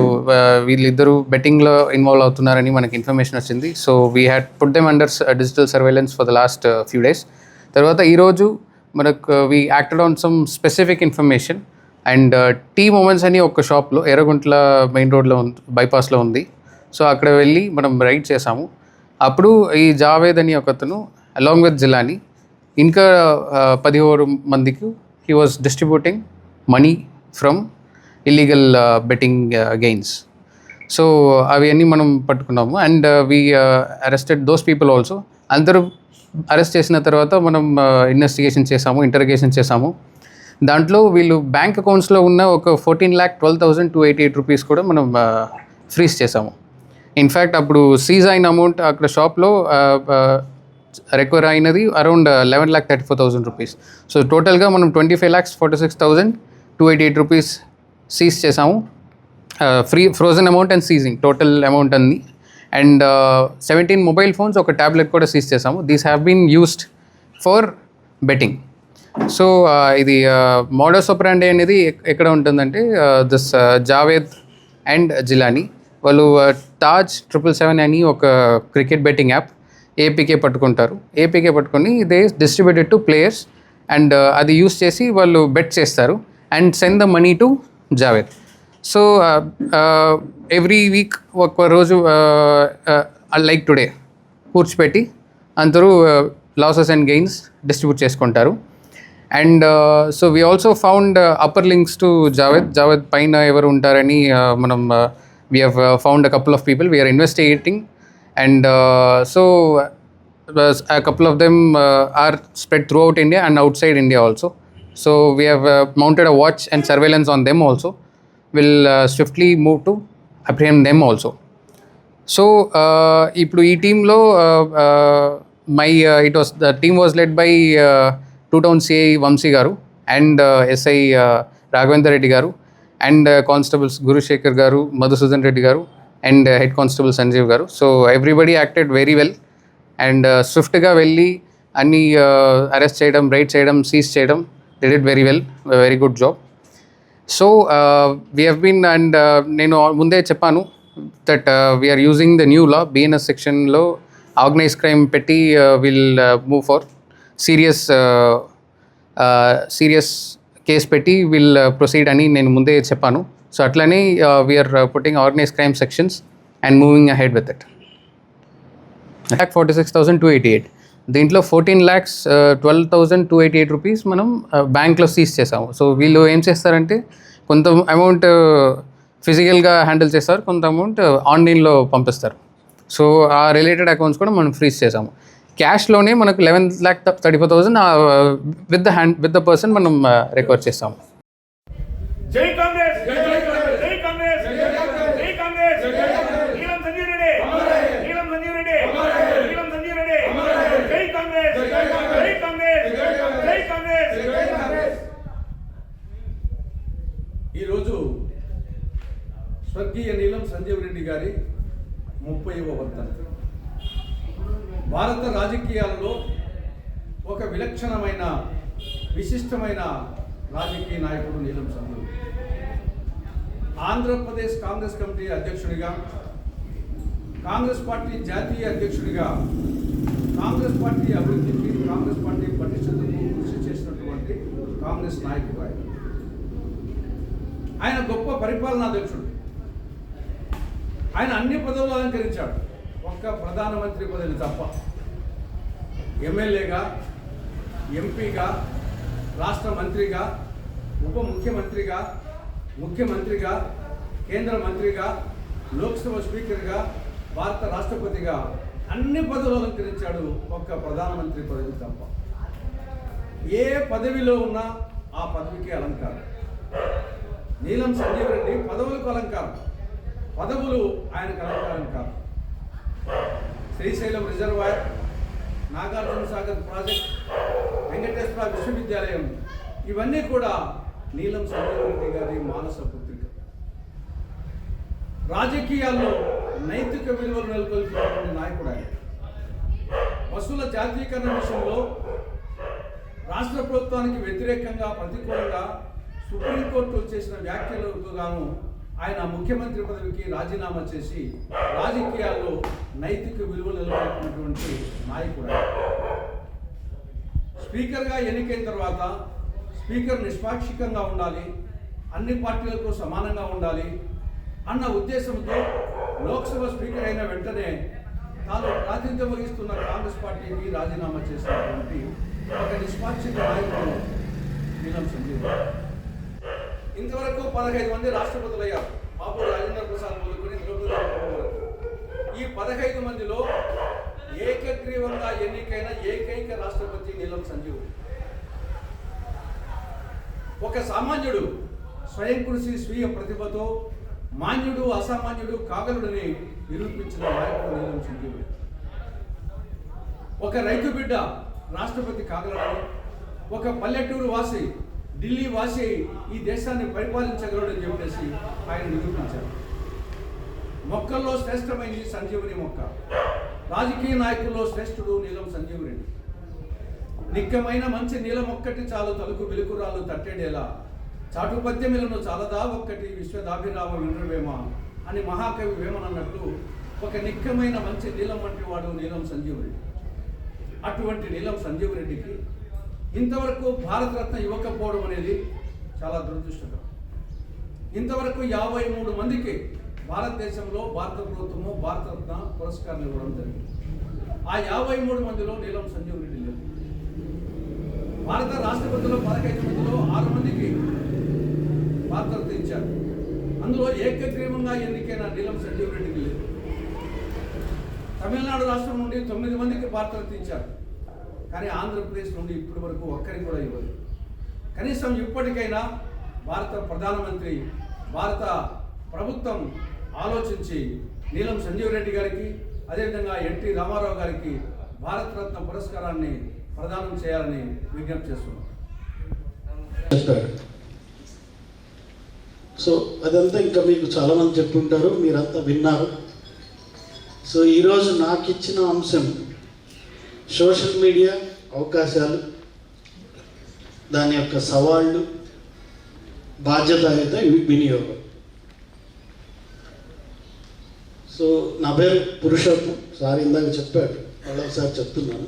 Speaker 13: వీళ్ళిద్దరు బెట్టింగ్లో ఇన్వాల్వ్ అవుతున్నారని మనకి ఇన్ఫర్మేషన్ వచ్చింది. So we had put them under digital surveillance for the last few days. తర్వాత ఈరోజు మనకు we acted on some specific information and tea moments అని ఒక షాప్లో ఎర్రగుంట్ల మెయిన్ రోడ్లో బైపాస్లో ఉంది. సో అక్కడ వెళ్ళి మనం రైడ్ చేసాము. అప్పుడు ఈ జావేద్ అని ఒక అతను అలాంగ్ విత్ జిలాని ఇంకా 17 మందికి he was distributing money from illegal betting gains. So అవన్నీ మనం పట్టుకున్నాము and we arrested those people also. అందరూ అరెస్ట్ చేసిన తర్వాత మనం ఇన్వెస్టిగేషన్ చేసాము, ఇంటర్గేషన్ చేసాము. దాంట్లో వీళ్ళు బ్యాంక్ అకౌంట్స్లో ఉన్న ఒక 14,12,288 రూపీస్ కూడా మనం ఫ్రీజ్ చేసాము. ఇన్ఫ్యాక్ట్ అప్పుడు సీజ్ అయిన అమౌంట్ అక్కడ షాప్లో రికవర్ అయినది అరౌండ్ 11,34,000 రూపీస్. సో టోటల్గా మనం 25,46,288 రూపీస్ సీజ్ చేసాము. Frozen amount and seizing total amount అన్ని. అండ్ 17 మొబైల్ ఫోన్స్, ఒక ట్యాబ్లెట్ కూడా సీజ్ చేసాము. These have been used for betting. So ఇది మోడస్ ఆపరాండి అనేది ఎక్కడ ఉంటుందంటే దిస్ జావేద్ అండ్ జిలాని వాళ్ళు తాజ్ 777 అని ఒక క్రికెట్ బెట్టింగ్ యాప్ ఏపీకే పట్టుకుంటారు. ఏపీకే పట్టుకొని they distributed to players and అది యూస్ చేసి వాళ్ళు బెట్ చేస్తారు and send the money to Javed. So every week ఒక రోజు లైక్ టుడే కూర్చిపెట్టి అందరూ లాసెస్ అండ్ గెయిన్స్ డిస్ట్రిబ్యూట్ చేసుకుంటారు. And so we also found upper links to Javed పైన ఎవరు ఉంటారని మనం we have found a couple of people. We are investigating and so a couple of them are spread throughout India and outside India also. So we have mounted a watch and surveillance on them also. We'll swiftly move to apprehend them also. So ippudu ee team lo the team was led by 2-town CI Vamsi garu and SI Raghavendra Reddy garu and constables Guru Shekhar garu, Madhusudan Reddy garu and head constable Sanjeev garu. So everybody acted very well and swiftగా వెళ్ళి అన్ని arrest చేయడం, ride చేయడం, seize చేయడం, they did very well, very good job. So we have been and నేను ముందే చెప్పాను that we are using the new law BNS సెక్షన్లో organise crime పెట్టి will move for serious case పెట్టి విల్ ప్రొసీడ్ అని నేను ముందే చెప్పాను. సో అట్లనే we are putting organise crime sections and moving ahead with it. 46,288 దీంట్లో 14,12,288 రూపీస్ మనం బ్యాంక్లో సీజ్ చేసాము. సో వీళ్ళు ఏం చేస్తారంటే కొంత అమౌంట్ ఫిజికల్గా హ్యాండిల్ చేస్తారు, కొంత అమౌంట్ ఆన్లైన్లో పంపిస్తారు. సో ఆ రిలేటెడ్ అకౌంట్స్ కూడా మనం ఫ్రీజ్ చేసాము. క్యాష్లోనే మనకు 11,34,000 విత్ ద పర్సన్ మనం రికవర్ చేస్తాము.
Speaker 10: జై కాంగ్రెస్, జై కాంగ్రెస్, జై కాంగ్రెస్. నీలం సంజీవ్ రెడ్డి, నీలం సంజీవ్ రెడ్డి, నీలం సంజీవ్ రెడ్డి. జై కాంగ్రెస్, జై కాంగ్రెస్, జై కాంగ్రెస్.
Speaker 8: ఈరోజు స్వర్గీయ నీలం సంజీవ్ రెడ్డి గారి 30వ వర్ధంతి. భారత రాజకీయాలలో ఒక విలక్షణమైన విశిష్టమైన రాజకీయ నాయకుడు నీలం సంజీవ్. ఆంధ్రప్రదేశ్ కాంగ్రెస్ కమిటీ అధ్యక్షుడిగా, కాంగ్రెస్ పార్టీ జాతీయ అధ్యక్షుడిగా, కాంగ్రెస్ పార్టీ అభివృద్ధికి, కాంగ్రెస్ పార్టీ పటిష్టతకు కృషి చేసినటువంటి కాంగ్రెస్ నాయకుడు ఆయన గొప్ప పరిపాలనాధ్యక్షుడు. ఆయన అన్ని పదవులు అలంకరించాడు, ఒక్క ప్రధానమంత్రి పదవి తప్ప. ఎమ్మెల్యేగా, ఎంపీగా, రాష్ట్ర మంత్రిగా, ఉప ముఖ్యమంత్రిగా, ముఖ్యమంత్రిగా, కేంద్ర మంత్రిగా, లోక్సభ స్పీకర్గా, భారత రాష్ట్రపతిగా అన్ని పదవులు అలంకరించాడు, ఒక్క ప్రధానమంత్రి పదవి తప్ప. ఏ పదవిలో ఉన్నా ఆ పదవికి అలంకారం. నీలం సంజీవ్ రెడ్డి పదవులకు అలంకారం, పదవులు ఆయనకు అలంకారం కాదు. శ్రీశైలం రిజర్వాయర్, నాగార్జున సాగర్ ప్రాజెక్ట్, వెంకటేశ్వర విశ్వవిద్యాలయం, ఇవన్నీ కూడా నీలం సంజీవ్ రెడ్డి గారి మానస పుత్రిక. రాజకీయాల్లో నైతిక విలువలు నెలకొల్పినటువంటి నాయకుడు ఆయన. బస్సుల జాతీయకరణ విషయంలో రాష్ట్ర ప్రభుత్వానికి వ్యతిరేకంగా ప్రతికూలంగా సుప్రీంకోర్టు చేసిన వ్యాఖ్యలకు గాను ఆయన ముఖ్యమంత్రి పదవికి రాజీనామా చేసి రాజకీయాల్లో నైతిక విలువలు నిలబెట్టినటువంటి నాయకుడు. స్పీకర్గా ఎన్నికైన తర్వాత స్పీకర్ నిష్పాక్షికంగా ఉండాలి, అన్ని పార్టీలకు సమానంగా ఉండాలి అన్న ఉద్దేశంతో లోక్సభ స్పీకర్ అయిన వెంటనే తాను ప్రాతినిధ్యం వహిస్తున్న కాంగ్రెస్ పార్టీకి రాజీనామా చేసినటువంటి ఒక నిష్పాక్షిక నాయకుడు నీలం సంజీవ్. ఇంతవరకు 15 మంది రాష్ట్రపతులు అయ్యారు. బాబు రాజేంద్ర ప్రసాద్ మొదలుకొని ద్రౌపది ముర్ము వరకు. ఈ 15 మందిలో ఏకగ్రీవంగా ఎన్నికైన ఏకైక రాష్ట్రపతి నీలం సంజీవ్. ఒక సామాన్యుడు స్వయం కృషి స్వీయ ప్రతిభతో మాన్యుడు అసామాన్యుడు కాగలుడని నిరూపించిన నాయకుడు నీలం సంజీవుడు. ఒక రైతు బిడ్డ రాష్ట్రపతి కాగలడని, ఒక పల్లెటూరు వాసి ఢిల్లీ వాసి ఈ దేశాన్ని పరిపాలించగలడని చెప్పేసి ఆయన నిరూపించారు. మొక్కల్లో శ్రేష్టమైంది సంజీవుని మొక్క. రాజకీయ నాయకుల్లో శ్రేష్ఠుడు నీలం సంజీవురెడ్డి. నిక్కమైన మంచి నీలం ఒక్కటి చాలు తలుకు బిలుకురాలు తట్టేడేలా, చాటు పద్యమిలను చాలదా ఒక్కటి విశ్వదాభిరామ వినువేమ అని మహాకవి వేమన్ అన్నట్లు ఒక నిక్కమైన మంచి నీలం వంటి వాడు నీలం సంజీవరెడ్డి. అటువంటి నీలం సంజీవరెడ్డికి ఇంతవరకు భారతరత్న ఇవ్వకపోవడం అనేది చాలా దురదృష్టకరం. ఇంతవరకు 53 మందికి భారతదేశంలో భారత ప్రభుత్వము భారతరత్న పురస్కారాలు ఇవ్వడం జరిగింది. ఆ 53 మందిలో నీలం సంజీవరెడ్డి లేదు. భారత రాష్ట్రపతిలో 15 మందిలో 6 మందికి భారతరత్న ఇచ్చారు. అందులో ఏకగ్రీవంగా ఎన్నికైన నీలం సంజీవరెడ్డికి లేదు. తమిళనాడు రాష్ట్రం నుండి 9 మందికి భారతరత్న ఇచ్చారు. కానీ ఆంధ్రప్రదేశ్ నుండి ఇప్పటి వరకు ఒక్కరికి కూడా ఇవ్వదు. కనీసం ఇప్పటికైనా భారత ప్రధానమంత్రి భారత ప్రభుత్వం ఆలోచించి నీలం సంజీవరెడ్డి గారికి అదేవిధంగా ఎన్టీ రామారావు గారికి భారతరత్న పురస్కారాన్ని ప్రదానం చేయాలని విజ్ఞప్తి చేస్తున్నాం.
Speaker 14: సో అదంతా ఇంకా మీకు చాలామంది చెప్పుంటారు, మీరంతా విన్నారు. సో ఈరోజు నాకు ఇచ్చిన అంశం సోషల్ మీడియా అవకాశాలు, దాని యొక్క సవాళ్ళు, బాధ్యతాయుత వినియోగం. సో నా పేరు పురుషోత్తం, సార్ ఇందాక చెప్పాడు, మళ్ళొకసారి చెప్తున్నాను.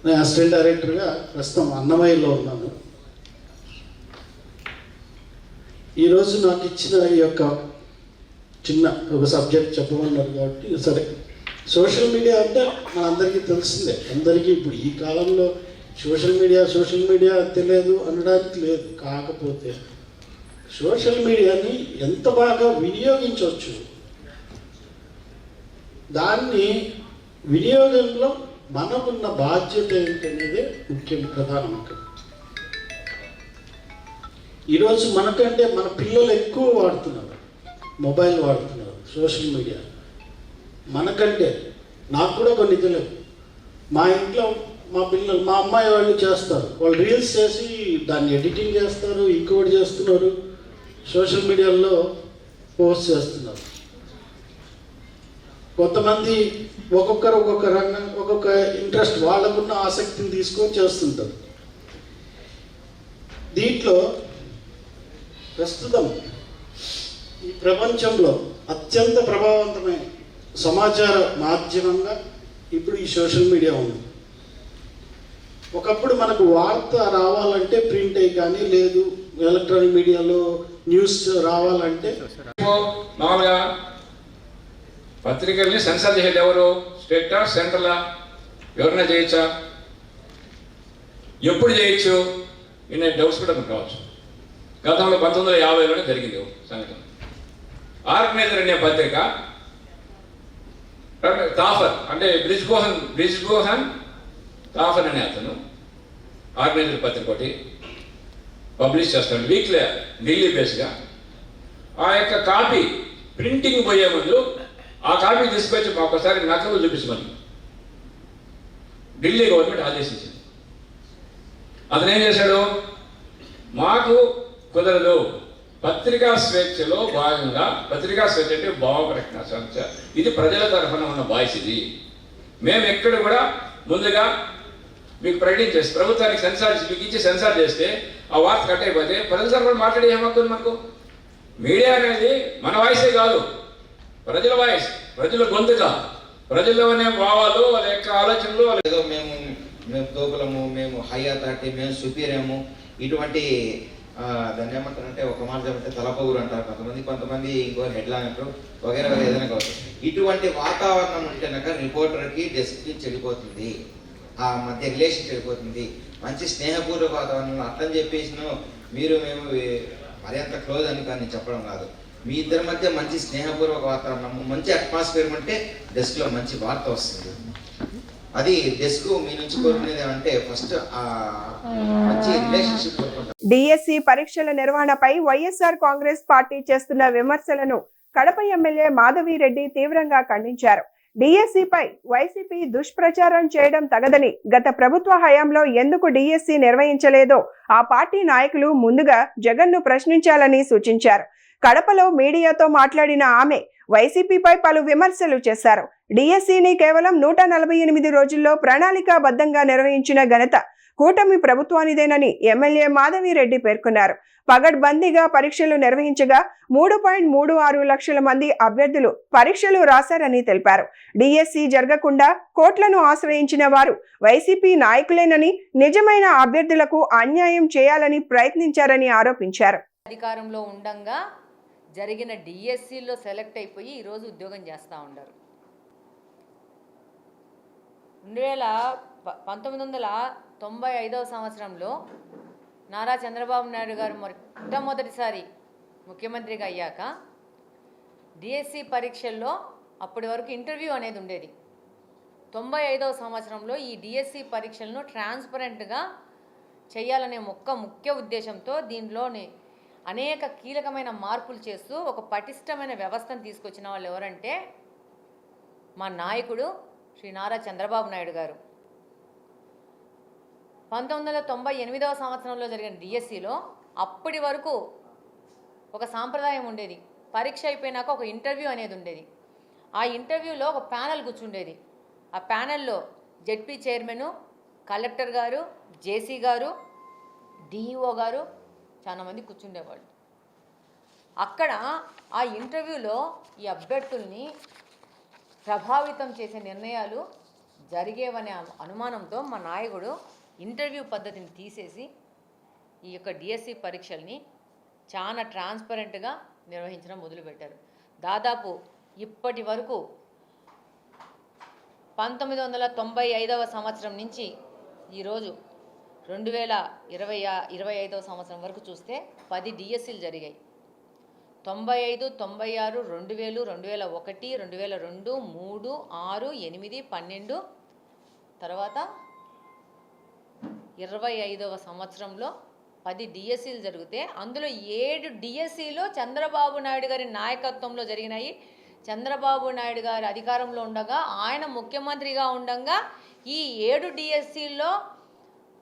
Speaker 14: నేను అసిస్టెంట్ డైరెక్టర్గా ప్రస్తుతం అన్నమయ్యలో ఉన్నాను. ఈరోజు నాకు ఇచ్చిన ఈ యొక్క చిన్న ఒక సబ్జెక్ట్ చెప్పమన్నారు కాబట్టి సరే. సోషల్ మీడియా అంటే మనందరికీ తెలిసిందే. అందరికీ ఇప్పుడు ఈ కాలంలో సోషల్ మీడియా తెలియదు అనడానికి లేదు. కాకపోతే సోషల్ మీడియాని ఎంత బాగా వినియోగించవచ్చు, దాన్ని వినియోగంలో మనకున్న బాధ్యత ఏంటనేదే ముఖ్యం, ప్రధానం. ఈరోజు మనకంటే మన పిల్లలు ఎక్కువ వాడుతున్నారు, మొబైల్ వాడుతున్నారు, సోషల్ మీడియా మనకంటే. నాకు కూడా కొన్ని తెలియదు. మా ఇంట్లో మా పిల్లలు, మా అమ్మాయి వాళ్ళు చేస్తారు, వాళ్ళు రీల్స్ చేసి దాన్ని ఎడిటింగ్ చేస్తారు, ఇంకోటి చేస్తున్నారు, సోషల్ మీడియాలో పోస్ట్ చేస్తున్నారు. కొంతమంది ఒక్కొక్కరు ఒక్కొక్క రంగం, ఒక్కొక్క ఇంట్రెస్ట్, వాళ్ళకున్న ఆసక్తిని తీసుకొని చేస్తుంటారు. దీంట్లో ప్రస్తుతం ఈ ప్రపంచంలో అత్యంత ప్రభావవంతమైన సమాచార మాధ్యమంగా ఇప్పుడు ఈ సోషల్ మీడియా ఉంది. ఒకప్పుడు మనకు వార్త రావాలంటే ప్రింట్ అయ్యి కానీ, లేదు ఎలక్ట్రానిక్ మీడియాలో న్యూస్ రావాలంటే
Speaker 15: మామూలుగా పత్రికల్ని సెన్సార్ చేసేది ఎవరు? స్టేటా సెంట్రలా? ఎవరైనా చేయొచ్చా? ఎప్పుడు చేయొచ్చు? ఇన్ని డౌట్స్ కూడా మీకు కావచ్చు. గతంలో 1950లోనే జరిగింది సంఘటన. ఆర్గనైజర్ అనే పత్రిక తాఫర్ అంటే బ్రిజ్గోహన్ తాఫర్ అనే అతను ఆర్గనైజర్ పత్రిక ఒకటి పబ్లిష్ చేస్తాడు వీక్లీ, ఢిల్లీ బేస్గా. ఆ యొక్క కాపీ ప్రింటింగ్ పోయే ముందు ఆ కాపీ తీసుకొచ్చి ఒకసారి నకలు చూపించమని ఢిల్లీ గవర్నమెంట్ ఆదేశించింది. అతను ఏం చేశాడు? మాకు కుదరదు, పత్రికా స్వేచ్ఛలో భాగంగా, పత్రికా స్వేచ్ఛ అంటే భావ ప్రకటన స్వేచ్ఛ, ఇది ప్రజల తరఫున ఉన్న వాయిస్, ఇది మేము ఎక్కడ కూడా ముందుగా మీకు ప్రకటించేసి ప్రభుత్వానికి సెన్సార్ మీకు ఇచ్చి సెన్సార్ చేస్తే ఆ వార్త కట్ అయిపోతే ప్రజల కూడా మాట్లాడే ఏమవుతుంది? మనకు మీడియా అనేది మన వాయిసే కాదు, ప్రజల వాయిస్, ప్రజల గొంతుగా, ప్రజల్లోనే భావాలు, వాళ్ళ యొక్క ఆలోచనలు.
Speaker 16: మేము గోకులము, మేము హై అథారిటీ, మేము సుపీరియము, ఇటువంటి దాన్ని ఏమంటారంటే ఒక మాట ఏమంటే తలపగురు అంటారు కొంతమంది ఇంకో హెడ్లైన్ అంటారు వగేరా ఏదైనా కావచ్చు. ఇటువంటి వాతావరణం ఉంటే కనుక రిపోర్టర్కి డిసిప్లిన్ చెడిపోతుంది, ఆ మధ్య రిలేషన్ చెడిపోతుంది. మంచి స్నేహపూర్వక వాతావరణంలో అట్లని చెప్పేసిన మీరు మేము మరింత క్లోజ్ అని కానీ చెప్పడం కాదు. మీ ఇద్దరి మధ్య మంచి స్నేహపూర్వక వాతావరణం, మంచి అట్మాస్ఫియర్ ఉంటే డెస్క్లో మంచి వార్త వస్తుంది. అది డెస్క్ మీ నుంచి కోరుకునేది అంటే ఫస్ట్ మంచి రిలేషన్షిప్ కోరుకుంటాం.
Speaker 1: డిఎస్సి పరీక్షల నిర్వహణపై వైఎస్ఆర్ కాంగ్రెస్ పార్టీ చేస్తున్న విమర్శలను కడప ఎమ్మెల్యే మాధవిరెడ్డి తీవ్రంగా ఖండించారు. డిఎస్సిపై వైసీపీ దుష్ప్రచారం చేయడం తగదని, గత ప్రభుత్వ హయాంలో ఎందుకు డిఎస్సి నిర్వహించలేదో ఆ పార్టీ నాయకులు ముందుగా జగన్ను ప్రశ్నించాలని సూచించారు. కడపలో మీడియాతో మాట్లాడిన ఆమె వైసీపీపై పలు విమర్శలు చేశారు. డిఎస్సిని కేవలం 148 రోజుల్లో ప్రణాళికాబద్ధంగా నిర్వహించిన ఘనత కూటమి ప్రభుత్వానిదేనని ఎమ్మెల్యే మాధవిరెడ్డి పేర్కొన్నారు. పగడ్బందీగా పరీక్షలు నిర్వహించగా 3.36 లక్షల మంది అభ్యర్థులు పరీక్షలు రాశారని తెలిపారు. డిఎస్సి జరగకుండా కోర్టులను ఆశ్రయించిన వారు వైసీపీ నాయకులేనని, నిజమైన అభ్యర్థులకు అన్యాయం చేయాలని ప్రయత్నించారని ఆరోపించారు.
Speaker 17: అధికారంలో ఉండంగా జరిగిన డిఎస్సిలో సెలెక్ట్ అయిపోయి ఈరోజు ఉద్యోగం చేస్తూ ఉన్నారు. 1995వ సంవత్సరంలో నారా చంద్రబాబు నాయుడు గారు మొట్టమొదటిసారి ముఖ్యమంత్రిగా అయ్యాక డిఎస్సి పరీక్షల్లో అప్పటి వరకు ఇంటర్వ్యూ అనేది ఉండేది. 95వ సంవత్సరంలో ఈ డిఎస్సి పరీక్షలను ట్రాన్స్పరెంట్గా చేయాలనే ముఖ్య ఉద్దేశంతో దీనిలోని అనేక కీలకమైన మార్పులు చేస్తూ ఒక పటిష్టమైన వ్యవస్థను తీసుకొచ్చిన వాళ్ళు ఎవరంటే మా నాయకుడు శ్రీ నారా చంద్రబాబు నాయుడు గారు. 1998వ సంవత్సరంలో జరిగిన డిఎస్సిలో అప్పటి వరకు ఒక సాంప్రదాయం ఉండేది. పరీక్ష అయిపోయినాక ఒక ఇంటర్వ్యూ అనేది ఉండేది. ఆ ఇంటర్వ్యూలో ఒక ప్యానెల్ కూర్చుండేది. ఆ ప్యానెల్లో జెడ్పీ చైర్మన్, కలెక్టర్ గారు, జేసీ గారు, డిఈఓ గారు చాలామంది కూర్చుండేవాళ్ళు. అక్కడ ఆ ఇంటర్వ్యూలో ఈ అభ్యర్థుల్ని ప్రభావితం చేసే నిర్ణయాలు జరిగేవనే అనుమానంతో మా నాయకుడు ఇంటర్వ్యూ పద్ధతిని తీసేసి ఈ యొక్క డిఎస్సి పరీక్షల్ని చాలా ట్రాన్స్పరెంట్గా నిర్వహించడం మొదలుపెట్టారు. దాదాపు ఇప్పటి వరకు 1995వ సంవత్సరం నుంచి ఈరోజు 2025వ సంవత్సరం వరకు చూస్తే 10 డిఎస్సీలు జరిగాయి. 95, 96, 2000, 2001, 2002, 3, 6, 8, 12 తర్వాత 25వ సంవత్సరంలో 10 డిఎస్సీలు జరిగితే అందులో 7 డిఎస్సీలు చంద్రబాబు నాయుడు గారి నాయకత్వంలో జరిగినాయి. చంద్రబాబు నాయుడు గారి అధికారంలో ఉండగా, ఆయన ముఖ్యమంత్రిగా ఉండగా ఈ 7 డిఎస్సీల్లో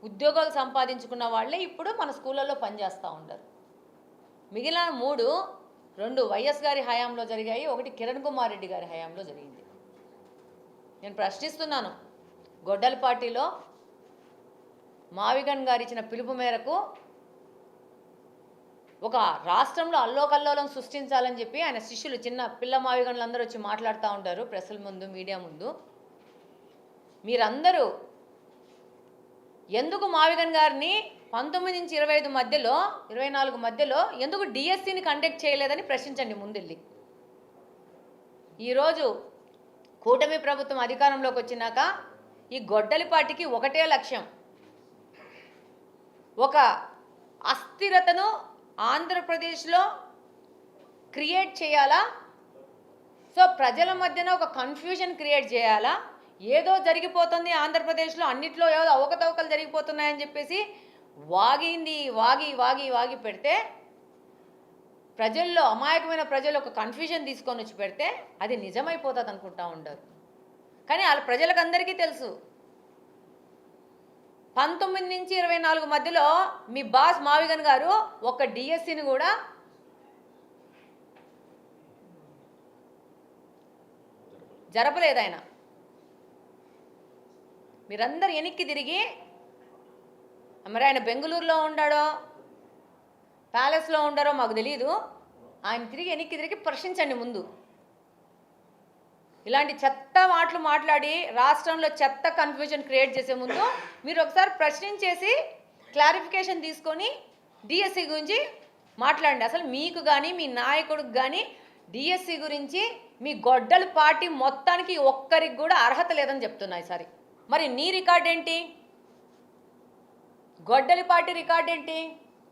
Speaker 17: ఉద్యోగాలు సంపాదించుకున్న వాళ్ళే ఇప్పుడు మన స్కూళ్ళల్లో పనిచేస్తూ ఉంటారు. మిగిలిన 2 వైఎస్ గారి హయాంలో జరిగాయి, 1 కిరణ్ కుమార్ రెడ్డి గారి హయాంలో జరిగింది. నేను ప్రశ్నిస్తున్నాను, గొడ్డలపాటిలో మావిగన్ గారు ఇచ్చిన పిలుపు మేరకు ఒక రాష్ట్రంలో అల్లోకల్లోలం సృష్టించాలని చెప్పి ఆయన శిష్యులు చిన్న పిల్ల మావిగన్లు అందరూ వచ్చి మాట్లాడుతూ ఉంటారు ప్రెస్ల ముందు, మీడియా ముందు. మీరందరూ ఎందుకు మావిగన్ గారిని 19 నుంచి 25 మధ్యలో 24 మధ్యలో ఎందుకు డిఎస్సిని కండక్ట్ చేయలేదని ప్రశ్నించండి ముందెళ్ళి. ఈరోజు కూటమి ప్రభుత్వం అధికారంలోకి వచ్చినాక ఈ గొడ్డలిపాటికి ఒకటే లక్ష్యం, ఒక అస్థిరతను ఆంధ్రప్రదేశ్లో క్రియేట్ చేయాలా, సో ప్రజల మధ్యన ఒక కన్ఫ్యూజన్ క్రియేట్ చేయాలా, ఏదో జరిగిపోతుంది ఆంధ్రప్రదేశ్లో, అన్నిట్లో ఏదో అవకతవకలు జరిగిపోతున్నాయని చెప్పేసి వాగి పెడితే ప్రజల్లో, అమాయకమైన ప్రజలు ఒక కన్ఫ్యూజన్ తీసుకొని వచ్చి పెడితే అది నిజమైపోతుంది అనుకుంటా ఉండరు. కానీ వాళ్ళ ప్రజలకు అందరికీ తెలుసు 19 నుంచి 24 మధ్యలో మీ బాస్ మావిగన్ గారు ఒక డిఎస్సిని కూడా జరపలేదు. ఆయన మీరందరూ వెనక్కి తిరిగి మరి ఆయన బెంగళూరులో ఉండాడో ప్యాలెస్లో ఉండారో మాకు తెలియదు, ఆయన వెనక్కి తిరిగి ప్రశ్నించండి ముందు. ఇలాంటి చెత్త మాటలు మాట్లాడి రాష్ట్రంలో చెత్త కన్ఫ్యూజన్ క్రియేట్ చేసే ముందు మీరు ఒకసారి ప్రశ్నించేసి క్లారిఫికేషన్ తీసుకొని డిఎస్సి గురించి మాట్లాడండి. అసలు మీకు కానీ మీ నాయకుడికి కానీ డిఎస్సి గురించి మీ గొడ్డల పార్టీ మొత్తానికి ఒక్కరికి కూడా అర్హత లేదని చెప్తున్నాయి సరే. మరి నీ రికార్డ్ ఏంటి? గొడ్డలి పార్టీ రికార్డ్ ఏంటి?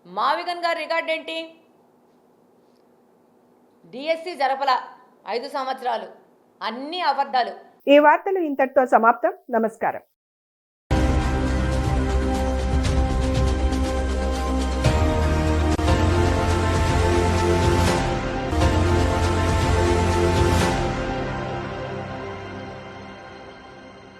Speaker 17: మావిగన్ గారి రికార్డ్ ఏంటి? డిఎస్సి జరపల 5 సంవత్సరాలు, అన్ని అబద్ధాలు.
Speaker 1: ఈ వార్తలు ఇంతటితో సమాప్తం. నమస్కారం.